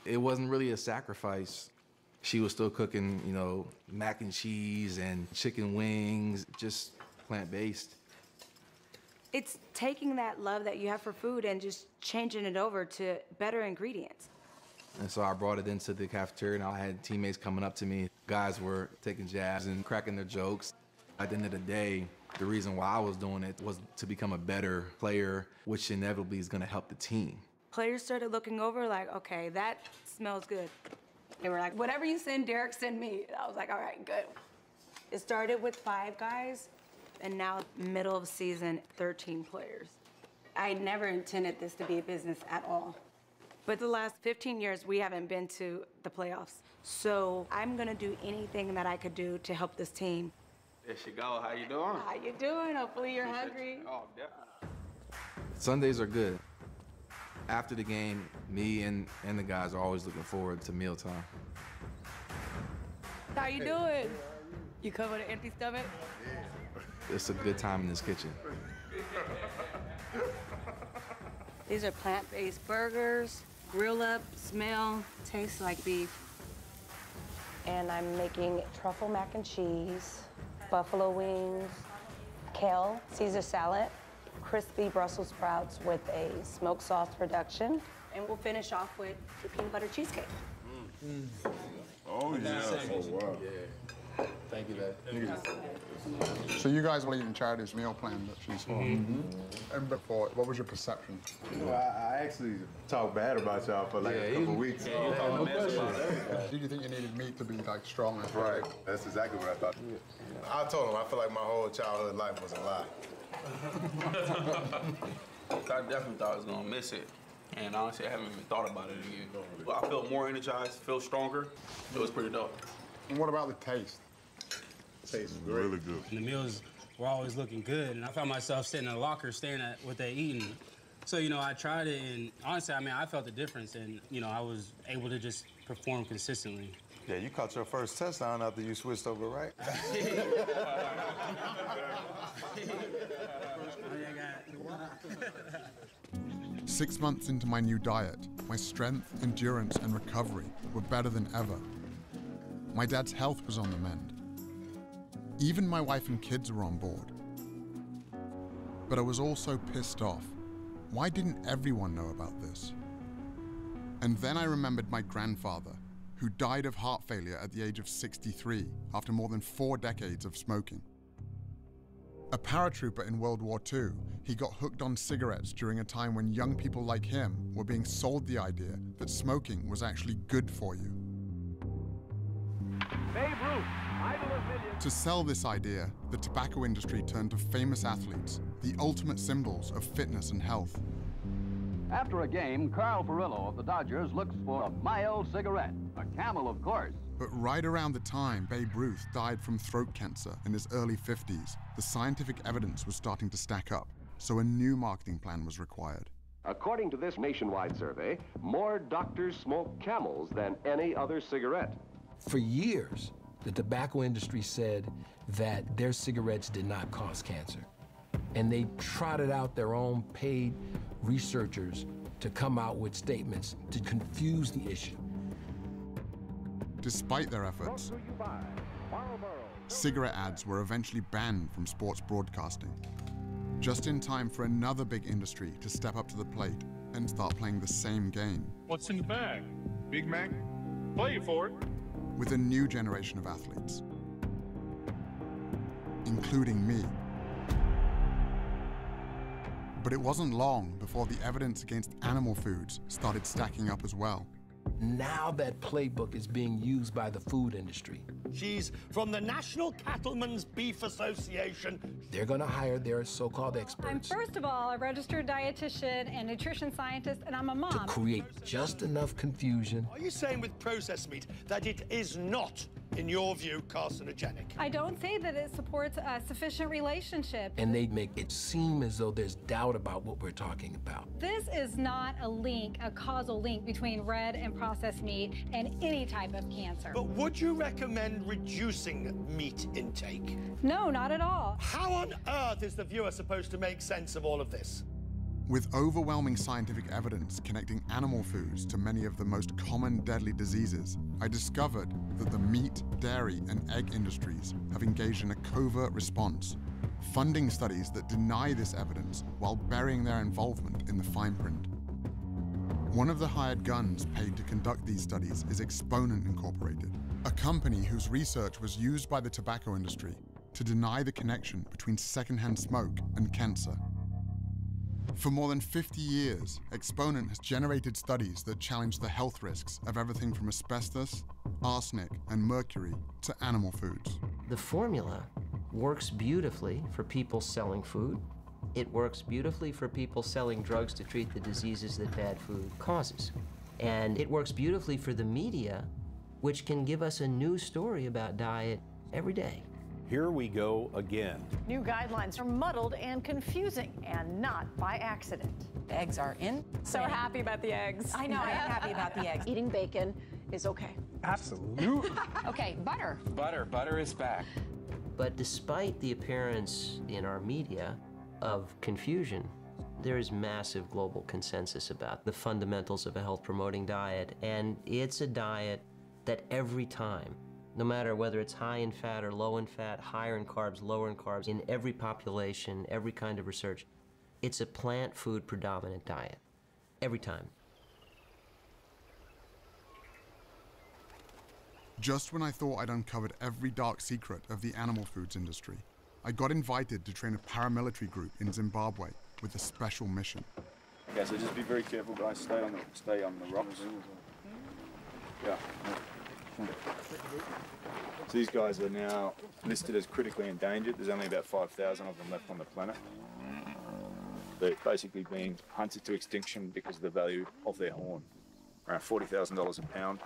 It wasn't really a sacrifice. She was still cooking, you know, mac and cheese and chicken wings, just plant-based. It's taking that love that you have for food and just changing it over to better ingredients. And so I brought it into the cafeteria, and I had teammates coming up to me. Guys were taking jabs and cracking their jokes. At the end of the day, the reason why I was doing it was to become a better player, which inevitably is going to help the team. Players started looking over like, okay, that smells good. They were like, whatever you send Derek, send me. I was like, all right, good. It started with 5 guys, and now middle of season, 13 players. I never intended this to be a business at all. But the last 15 years, we haven't been to the playoffs. So I'm gonna do anything that I could do to help this team. There she go, how you doing? How you doing? Hopefully you're hungry. Oh, definitely. Sundays are good. After the game, me and the guys are always looking forward to mealtime. How you doing? You come with an empty stomach? It's a good time in this kitchen. These are plant-based burgers, grill up, smell, taste like beef. And I'm making truffle mac and cheese, buffalo wings, kale, Caesar salad, crispy Brussels sprouts with a smoked sauce reduction. And we'll finish off with the peanut butter cheesecake. Oh, yeah. Oh, wow. Yeah. Thank you, Dad. So you guys were eating Charity's meal plan that she saw. And before, what was your perception? Well, I actually talked bad about y'all for like a couple weeks. Did you think you needed meat to be like stronger? Right. That's exactly what I thought. I told him I feel like my whole childhood life was a lie. I definitely thought I was gonna miss it. And honestly, I haven't even thought about it again. But I felt more energized, felt stronger. It was pretty dope. And what about the taste? Tastes really good. And the meals were always looking good, and I found myself sitting in a locker staring at what they eating. So, you know, I tried it, and honestly, I mean, I felt the difference, and, you know, I was able to just perform consistently. Yeah, you caught your first touchdown after you switched over, right? 6 months into my new diet, my strength, endurance, and recovery were better than ever. My dad's health was on the mend. Even my wife and kids were on board. But I was also pissed off. Why didn't everyone know about this? And then I remembered my grandfather, who died of heart failure at the age of 63 after more than 4 decades of smoking. A paratrooper in World War II, he got hooked on cigarettes during a time when young people like him were being sold the idea that smoking was actually good for you. Babe Ruth, idol of millions. To sell this idea, the tobacco industry turned to famous athletes, the ultimate symbols of fitness and health. After a game, Carl Furillo of the Dodgers looks for a mild cigarette. A Camel, of course. But right around the time Babe Ruth died from throat cancer in his early 50s, the scientific evidence was starting to stack up, so a new marketing plan was required. According to this nationwide survey, more doctors smoke Camels than any other cigarette. For years, the tobacco industry said that their cigarettes did not cause cancer. And they trotted out their own paid researchers to come out with statements to confuse the issue. Despite their efforts, cigarette ads were eventually banned from sports broadcasting, just in time for another big industry to step up to the plate and start playing the same game. What's in the bag? Big Mac? Play for it. With a new generation of athletes, including me. But it wasn't long before the evidence against animal foods started stacking up as well. Now that playbook is being used by the food industry. She's from the National Cattlemen's Beef Association. They're going to hire their so-called I'm experts first of all a registered dietitian and nutrition scientist, and I'm a mom. to create just enough confusion. Are you saying with processed meat that it is not, in your view, carcinogenic? I don't say that it supports a sufficient relationship. And they make it seem as though there's doubt about what we're talking about. This is not a link, a causal link between red and processed meat and any type of cancer. But would you recommend reducing meat intake? No, not at all. How on earth is the viewer supposed to make sense of all of this? With overwhelming scientific evidence connecting animal foods to many of the most common deadly diseases, I discovered that the meat, dairy, and egg industries have engaged in a covert response funding studies that deny this evidence while burying their involvement in the fine print. One of the hired guns paid to conduct these studies is Exponent Incorporated, a company whose research was used by the tobacco industry to deny the connection between secondhand smoke and cancer. For more than 50 years, Exponent has generated studies that challenge the health risks of everything from asbestos, arsenic, and mercury to animal foods. The formula works beautifully for people selling food. It works beautifully for people selling drugs to treat the diseases that bad food causes. And it works beautifully for the media, which can give us a new story about diet every day. Here we go again. New guidelines are muddled and confusing, and not by accident. Eggs are in. So happy about the eggs. I know, I'm happy about the eggs. Eating bacon is okay. Absolutely. Okay, butter. Butter is back. But despite the appearance in our media of confusion, there is massive global consensus about the fundamentals of a health-promoting diet, and it's a diet that every time, no matter whether it's high in fat or low in fat, higher in carbs, lower in carbs, in every population, every kind of research, it's a plant food predominant diet. Every time. Just when I thought I'd uncovered every dark secret of the animal foods industry, I got invited to train a paramilitary group in Zimbabwe with a special mission. Okay, so just be very careful, guys. Stay on the rocks. Yeah. So these guys are now listed as critically endangered. There's only about 5,000 of them left on the planet. They're basically being hunted to extinction because of the value of their horn. Around $40,000 a pound.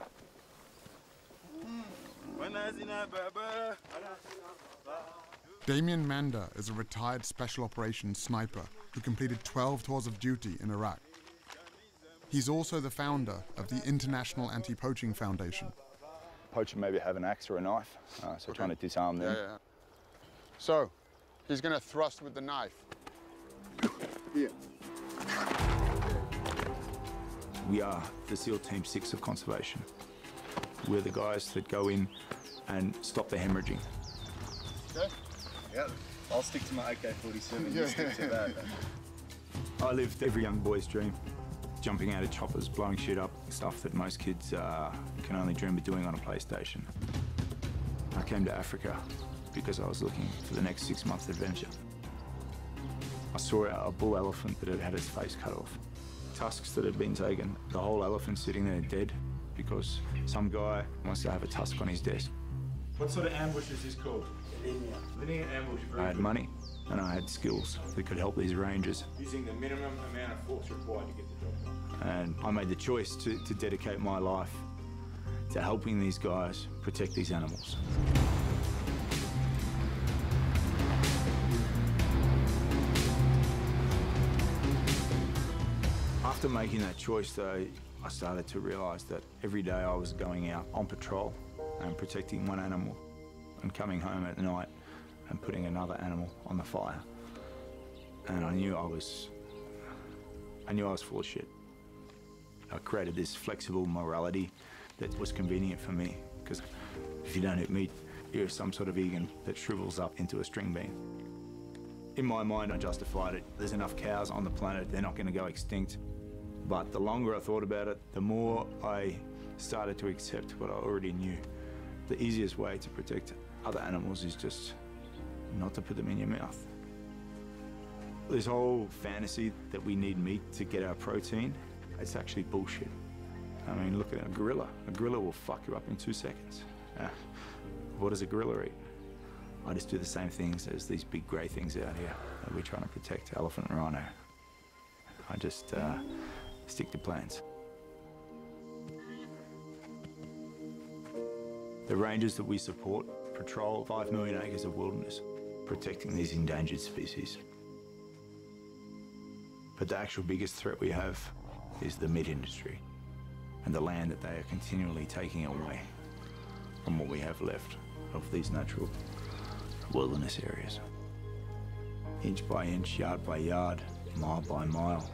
Damien Manda is a retired special operations sniper who completed 12 tours of duty in Iraq. He's also the founder of the International Anti-Poaching Foundation. Poacher maybe have an axe or a knife, so trying to disarm them. Yeah. So, he's going to thrust with the knife. Here. We are the SEAL Team 6 of conservation. We're the guys that go in and stop the hemorrhaging. Okay. Yeah, I'll stick to my AK-47, you stick to that. I lived every young boy's dream. Jumping out of choppers, blowing shit up, stuff that most kids can only dream of doing on a PlayStation. I came to Africa because I was looking for the next 6-month adventure. I saw a bull elephant that had had its face cut off. Tusks that had been taken, the whole elephant sitting there dead because some guy wants to have a tusk on his desk. What sort of ambush is this called? Linear ambush. I had money and I had skills that could help these rangers. Using the minimum amount of force required to get the job done. And I made the choice to dedicate my life to helping these guys protect these animals. After making that choice, though, I started to realise that every day I was going out on patrol and protecting one animal and coming home at night and putting another animal on the fire. And I knew I was full of shit. I created this flexible morality that was convenient for me, because if you don't eat meat, you're some sort of vegan that shrivels up into a string bean. In my mind, I justified it. There's enough cows on the planet, they're not going to go extinct. But the longer I thought about it, the more I started to accept what I already knew. The easiest way to protect other animals is just not to put them in your mouth. This whole fantasy that we need meat to get our protein, it's actually bullshit. I mean, look at a gorilla. A gorilla will fuck you up in 2 seconds. What does a gorilla eat? I just do the same things as these big grey things out here that we're trying to protect, elephant and rhino. I just stick to plans. The rangers that we support patrol 5 million acres of wilderness, protecting these endangered species. But the actual biggest threat we have is the meat industry and the land that they are continually taking away from what we have left of these natural wilderness areas. Inch by inch, yard by yard, mile by mile.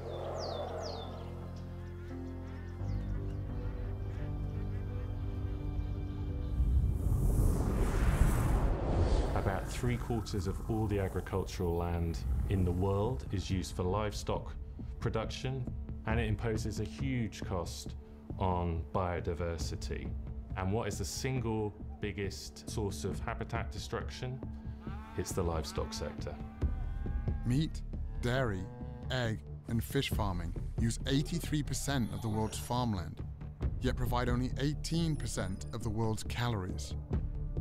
About 3/4 of all the agricultural land in the world is used for livestock production, and it imposes a huge cost on biodiversity. And what is the single biggest source of habitat destruction? It's the livestock sector. Meat, dairy, egg, and fish farming use 83% of the world's farmland, yet provide only 18% of the world's calories.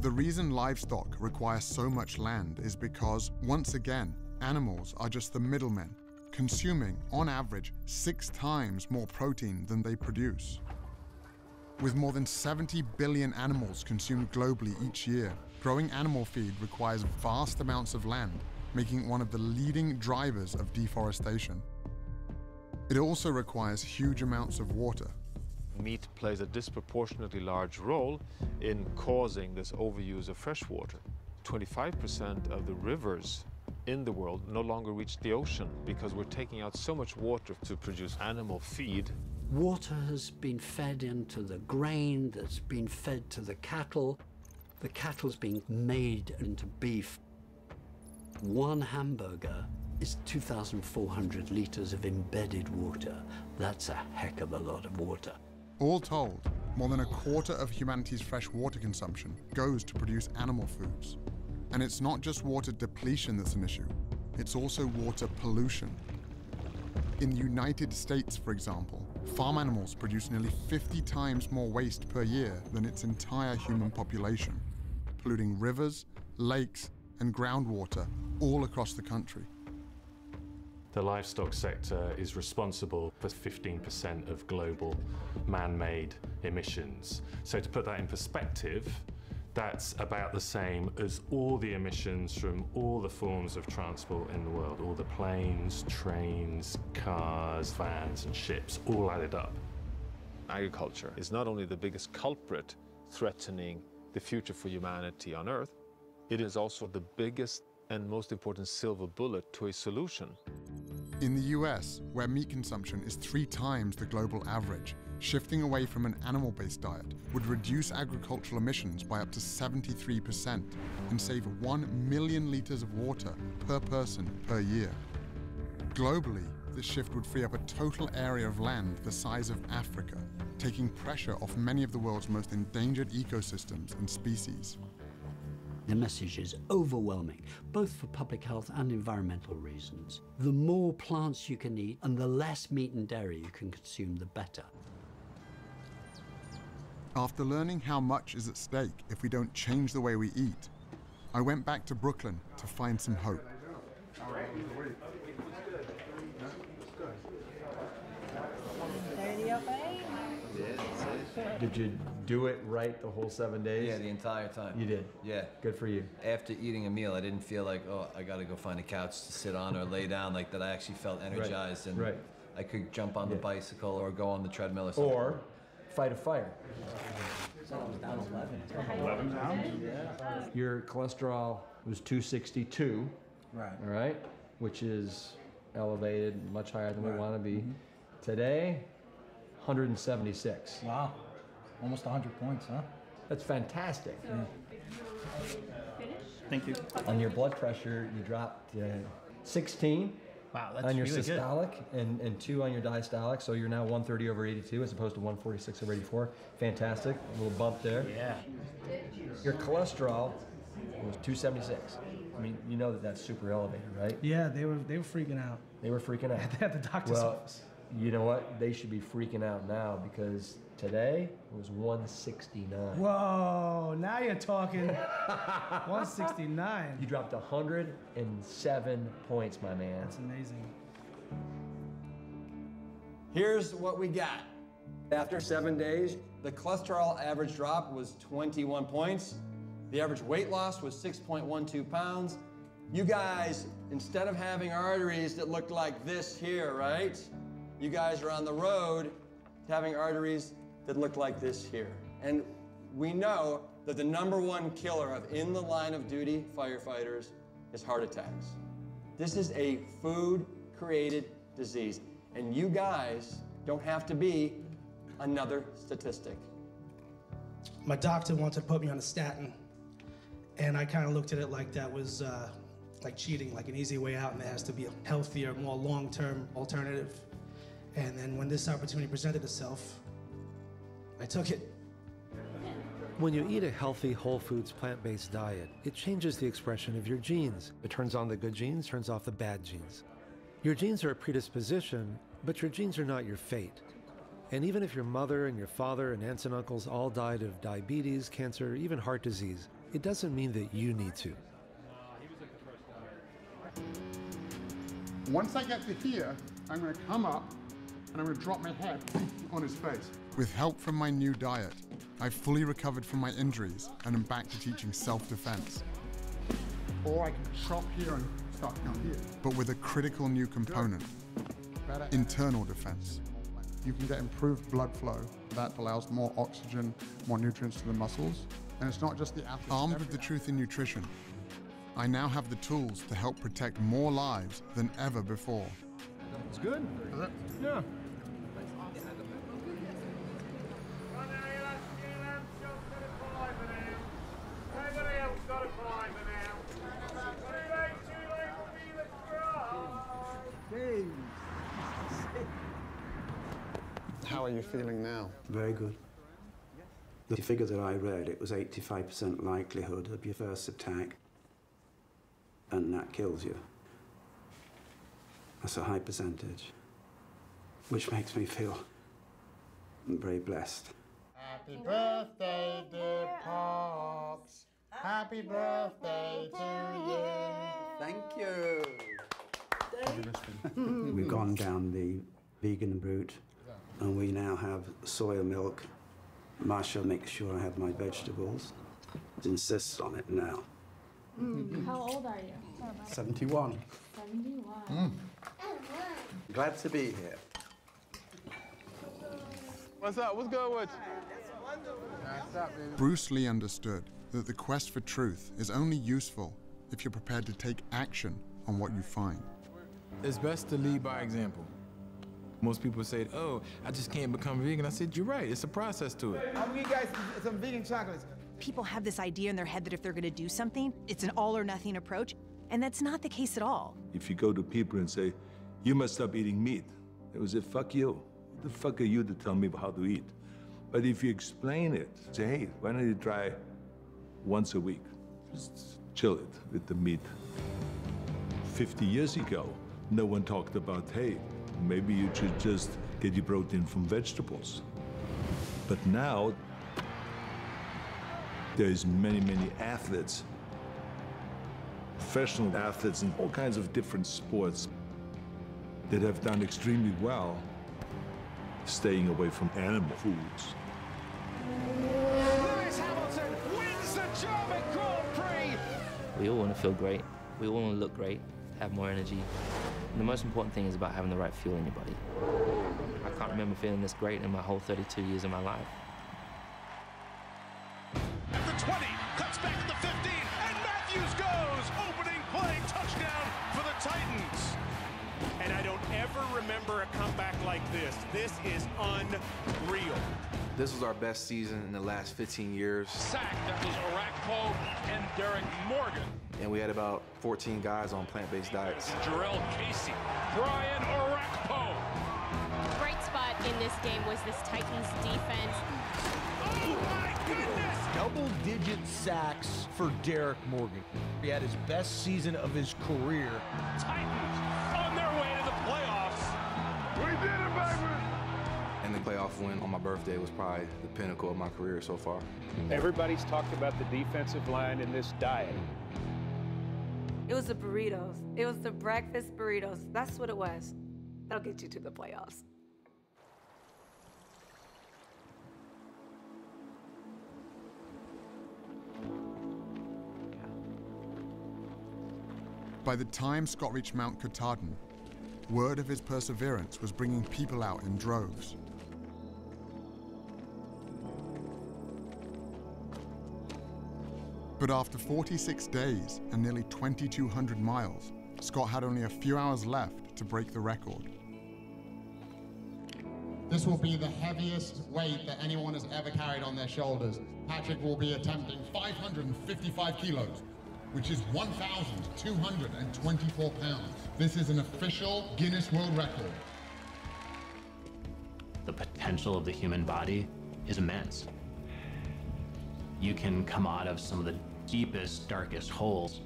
The reason livestock require so much land is because, once again, animals are just the middlemen, consuming, on average, 6 times more protein than they produce. With more than 70 billion animals consumed globally each year, growing animal feed requires vast amounts of land, making it one of the leading drivers of deforestation. It also requires huge amounts of water. Meat plays a disproportionately large role in causing this overuse of fresh water. 25% of the rivers in the world no longer reach the ocean because we're taking out so much water to produce animal feed. Water has been fed into the grain that's been fed to the cattle. The cattle's being made into beef. One hamburger is 2,400 litres of embedded water. That's a heck of a lot of water. All told, more than 1/4 of humanity's fresh water consumption goes to produce animal foods. And it's not just water depletion that's an issue, it's also water pollution. In the United States, for example, farm animals produce nearly 50 times more waste per year than its entire human population, polluting rivers, lakes, and groundwater all across the country. The livestock sector is responsible for 15% of global man-made emissions. So to put that in perspective, that's about the same as all the emissions from all the forms of transport in the world, all the planes, trains, cars, vans, and ships, all added up. Agriculture is not only the biggest culprit threatening the future for humanity on Earth, it is also the biggest and most important silver bullet to a solution. In the US, where meat consumption is 3 times the global average, shifting away from an animal-based diet would reduce agricultural emissions by up to 73% and save 1 million litres of water per person per year. Globally, this shift would free up a total area of land the size of Africa, taking pressure off many of the world's most endangered ecosystems and species. The message is overwhelming, both for public health and environmental reasons. The more plants you can eat and the less meat and dairy you can consume, the better. After learning how much is at stake if we don't change the way we eat, I went back to Brooklyn to find some hope. Did you do it right the whole 7 days? Yeah, the entire time. You did? Yeah. Good for you. After eating a meal, I didn't feel like, oh, I gotta go find a couch to sit on or lay down, like that. I actually felt energized and I could jump on the bicycle or go on the treadmill or something. Or fight a fire. Down 11 pounds? Yeah. Your cholesterol was 262. Right. All right? Which is elevated, much higher than we want to be. Today, 176. Wow. Almost 100 points, huh? That's fantastic. Yeah. Thank you. On your blood pressure, you dropped 16 wow, that's on your really systolic and 2 on your diastolic, so you're now 130/82 as opposed to 146/84. Fantastic. A little bump there. Yeah. Your cholesterol was 276. I mean, you know that that's super elevated, right? Yeah, they were freaking out. They were freaking out. At the doctor's office. You know what? They should be freaking out now because today it was 169. Whoa, now you're talking. 169. You dropped 107 points, my man. That's amazing. Here's what we got. After 7 days, the cholesterol average drop was 21 points. The average weight loss was 6.12 pounds. You guys, instead of having arteries that looked like this here, right? You guys are on the road to having arteries that look like this here. And we know that the #1 killer of in the line of duty firefighters is heart attacks. This is a food-created disease, and you guys don't have to be another statistic. My doctor wanted to put me on a statin, And I kind of looked at it like that was like cheating, like an easy way out, and there has to be a healthier, more long-term alternative. And then when this opportunity presented itself, I took it. When you eat a healthy, whole foods, plant-based diet, it changes the expression of your genes. It turns on the good genes, turns off the bad genes. Your genes are a predisposition, but your genes are not your fate. And even if your mother and your father and aunts and uncles all died of diabetes, cancer, even heart disease, it doesn't mean that you need to. Once I get to here, I'm going to come up and I'm going to drop my head on his face. With help from my new diet, I've fully recovered from my injuries and am back to teaching self-defense. Or I can chop here and start down here. But with a critical new component, internal defense. You can get improved blood flow that allows more oxygen, more nutrients to the muscles. And it's not just the athletes. Armed with the truth in nutrition, I now have the tools to help protect more lives than ever before. It's good. Is it? Yeah. How are you feeling now? Very good. The figure that I read, it was 85% likelihood of your first attack, and that kills you. That's a high percentage, which makes me feel very blessed. Happy birthday, dear Pops. Happy birthday to you. Thank you. We've gone down the vegan route, and we now have soya milk. Marsha makes sure I have my vegetables. Insists on it now. How old are you? 71. 71. Glad to be here. What's up? What's good with you? Bruce Lee understood that the quest for truth is only useful if you're prepared to take action on what you find. It's best to lead by example. Most people say, oh, I just can't become vegan. I said, you're right, it's a process to it. I'll give you guys some vegan chocolates. People have this idea in their head that if they're going to do something, it's an all or nothing approach, and that's not the case at all. If you go to people and say, you must stop eating meat, they will say, fuck you. Who the fuck are you to tell me how to eat? But if you explain it, say, hey, why don't you try once a week? Just chill it with the meat. 50 years ago, no one talked about, hey, maybe you should just get your protein from vegetables. But now, there's many, many athletes, professional athletes in all kinds of different sports that have done extremely well staying away from animal foods. Lewis Hamilton wins the German Grand Prix! We all want to feel great. We all want to look great, have more energy. And the most important thing is about having the right fuel in your body. I can't remember feeling this great in my whole 32 years of my life. At the 20, cuts back at the 15, and Matthews goes! Opening play, touchdown for the Titans! And I don't ever remember a comeback like this. This is unreal. This was our best season in the last 15 years. Sack, that was Orakpo and Derek Morgan. And we had about 14 guys on plant-based diets. Jarrell Casey, Brian Orakpo. Bright spot in this game was this Titans defense. Oh my goodness! Double-digit sacks for Derek Morgan. He had his best season of his career. Titans on their way to the playoffs. We did it, baby! And the playoff win on my birthday was probably the pinnacle of my career so far. Everybody's talked about the defensive line in this diet. It was the burritos. It was the breakfast burritos. That's what it was. That'll get you to the playoffs. By the time Scott reached Mount Katahdin, word of his perseverance was bringing people out in droves. But after 46 days and nearly 2,200 miles, Scott had only a few hours left to break the record. This will be the heaviest weight that anyone has ever carried on their shoulders. Patrick will be attempting 555 kilos, which is 1,224 pounds. This is an official Guinness World Record. The potential of the human body is immense. You can come out of some of the deepest, darkest holes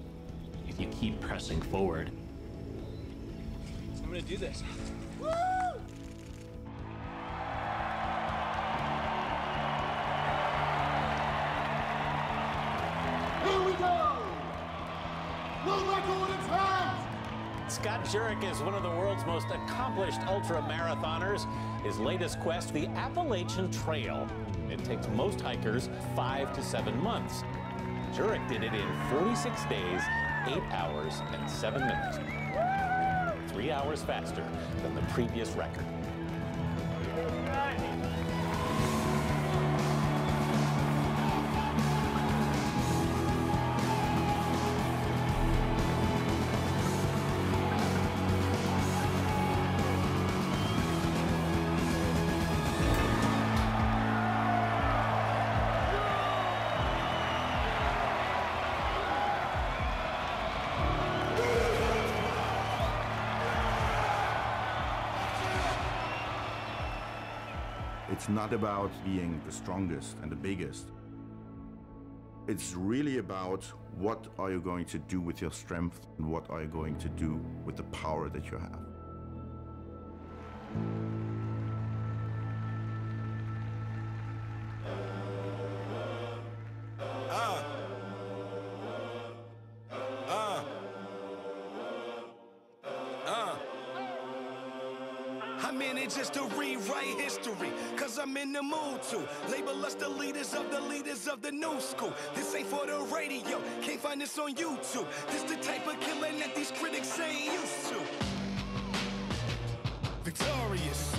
if you keep pressing forward. I'm gonna do this. Woo! Here we go! World record in hand! Scott Jurek is one of the world's most accomplished ultra-marathoners. His latest quest, the Appalachian Trail. It takes most hikers 5 to 7 months. Jurek did it in 46 days, 8 hours, and 7 minutes. 3 hours faster than the previous record. It's not about being the strongest and the biggest. It's really about what are you going to do with your strength and what are you going to do with the power that you have. I'm in it just to rewrite history, cause I'm in the mood to label us the leaders of the new school. This ain't for the radio, can't find this on YouTube. This the type of killing that these critics ain't used to. Victorious,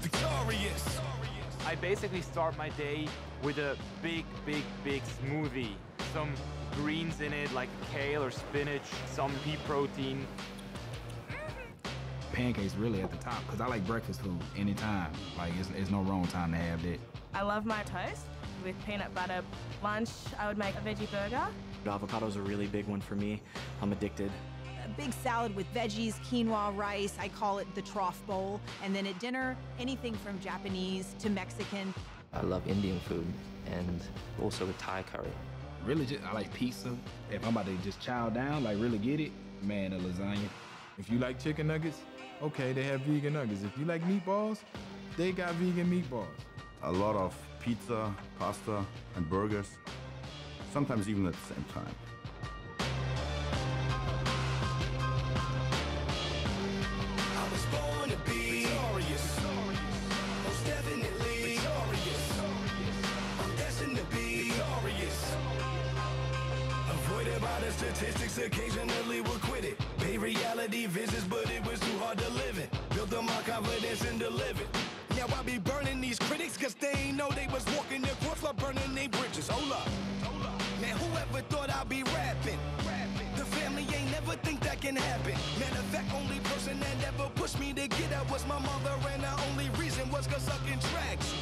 victorious. I basically start my day with a big smoothie. Some greens in it, like kale or spinach, some pea protein. Pancakes really at the top, because I like breakfast food anytime. Like, it's no wrong time to have that. I love my toast with peanut butter. Lunch, I would make a veggie burger. Avocado's a really big one for me. I'm addicted. A big salad with veggies, quinoa, rice. I call it the trough bowl. And then at dinner, anything from Japanese to Mexican. I love Indian food and also the Thai curry. Really, I like pizza. If I'm about to just chow down, like really get it, man, a lasagna. If you like chicken nuggets, okay, they have vegan nuggets. If you like meatballs, they got vegan meatballs. A lot of pizza, pasta, and burgers, sometimes even at the same time. I was born to be victorious, most definitely victorious. I'm destined to be victorious. Avoided by the statistics, occasionally we'll quit it. Pay reality visits, but it was too hard to live it. Built up my confidence and delivered. Now I be burning these critics, cause they ain't know they was walking their course while burning their bridges. Hold up. Man, whoever thought I'd be rapping? The family ain't never think that can happen. Matter of fact, only person that ever pushed me to get out was my mother, and the only reason was cause sucking tracks.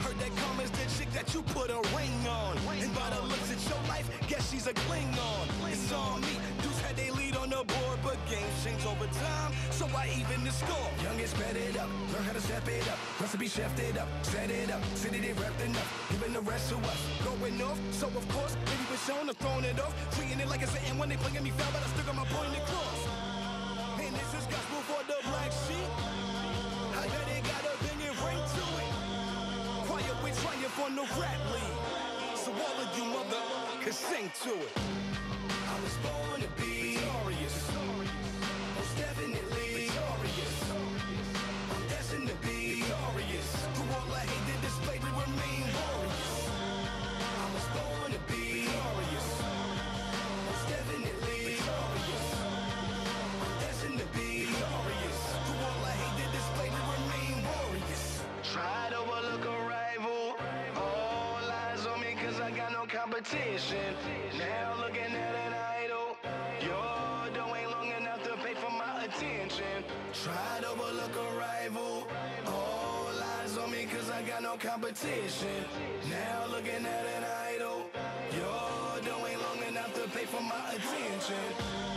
Heard that comments the chick that you put a ring on. And by the looks at your life, guess she's a Klingon. It's on me. Dudes had they lead on the board, but games change over time, so I even the score. Young and sped it up, learn how to step it up. Recipe chefed it up, set it up, city they wrapped enough, giving the rest to us. Going off, so of course, baby was shown to throwing it off. Treating it like it's an end when they playing me foul, but I still got my point across. And this is gospel for the black sheep. I bet it got a banging ring to it. Quiet with triumph on the rap league, so all of you mother can sing to it. I was born to be victorious, most definitely victorious. I'm destined to be victorious. Through all I hate that display, we remain warriors. I was born to be victorious, most definitely victorious. I'm destined to be victorious. Through all I hate that display, we remain warriors. Try to overlook a rival. All eyes on me cause I got no competition. Now looking at an idol. Your dough ain't long enough to pay for my attention. Try to overlook a rival. competition. Now looking at an idol. You're doing long enough to pay for my attention.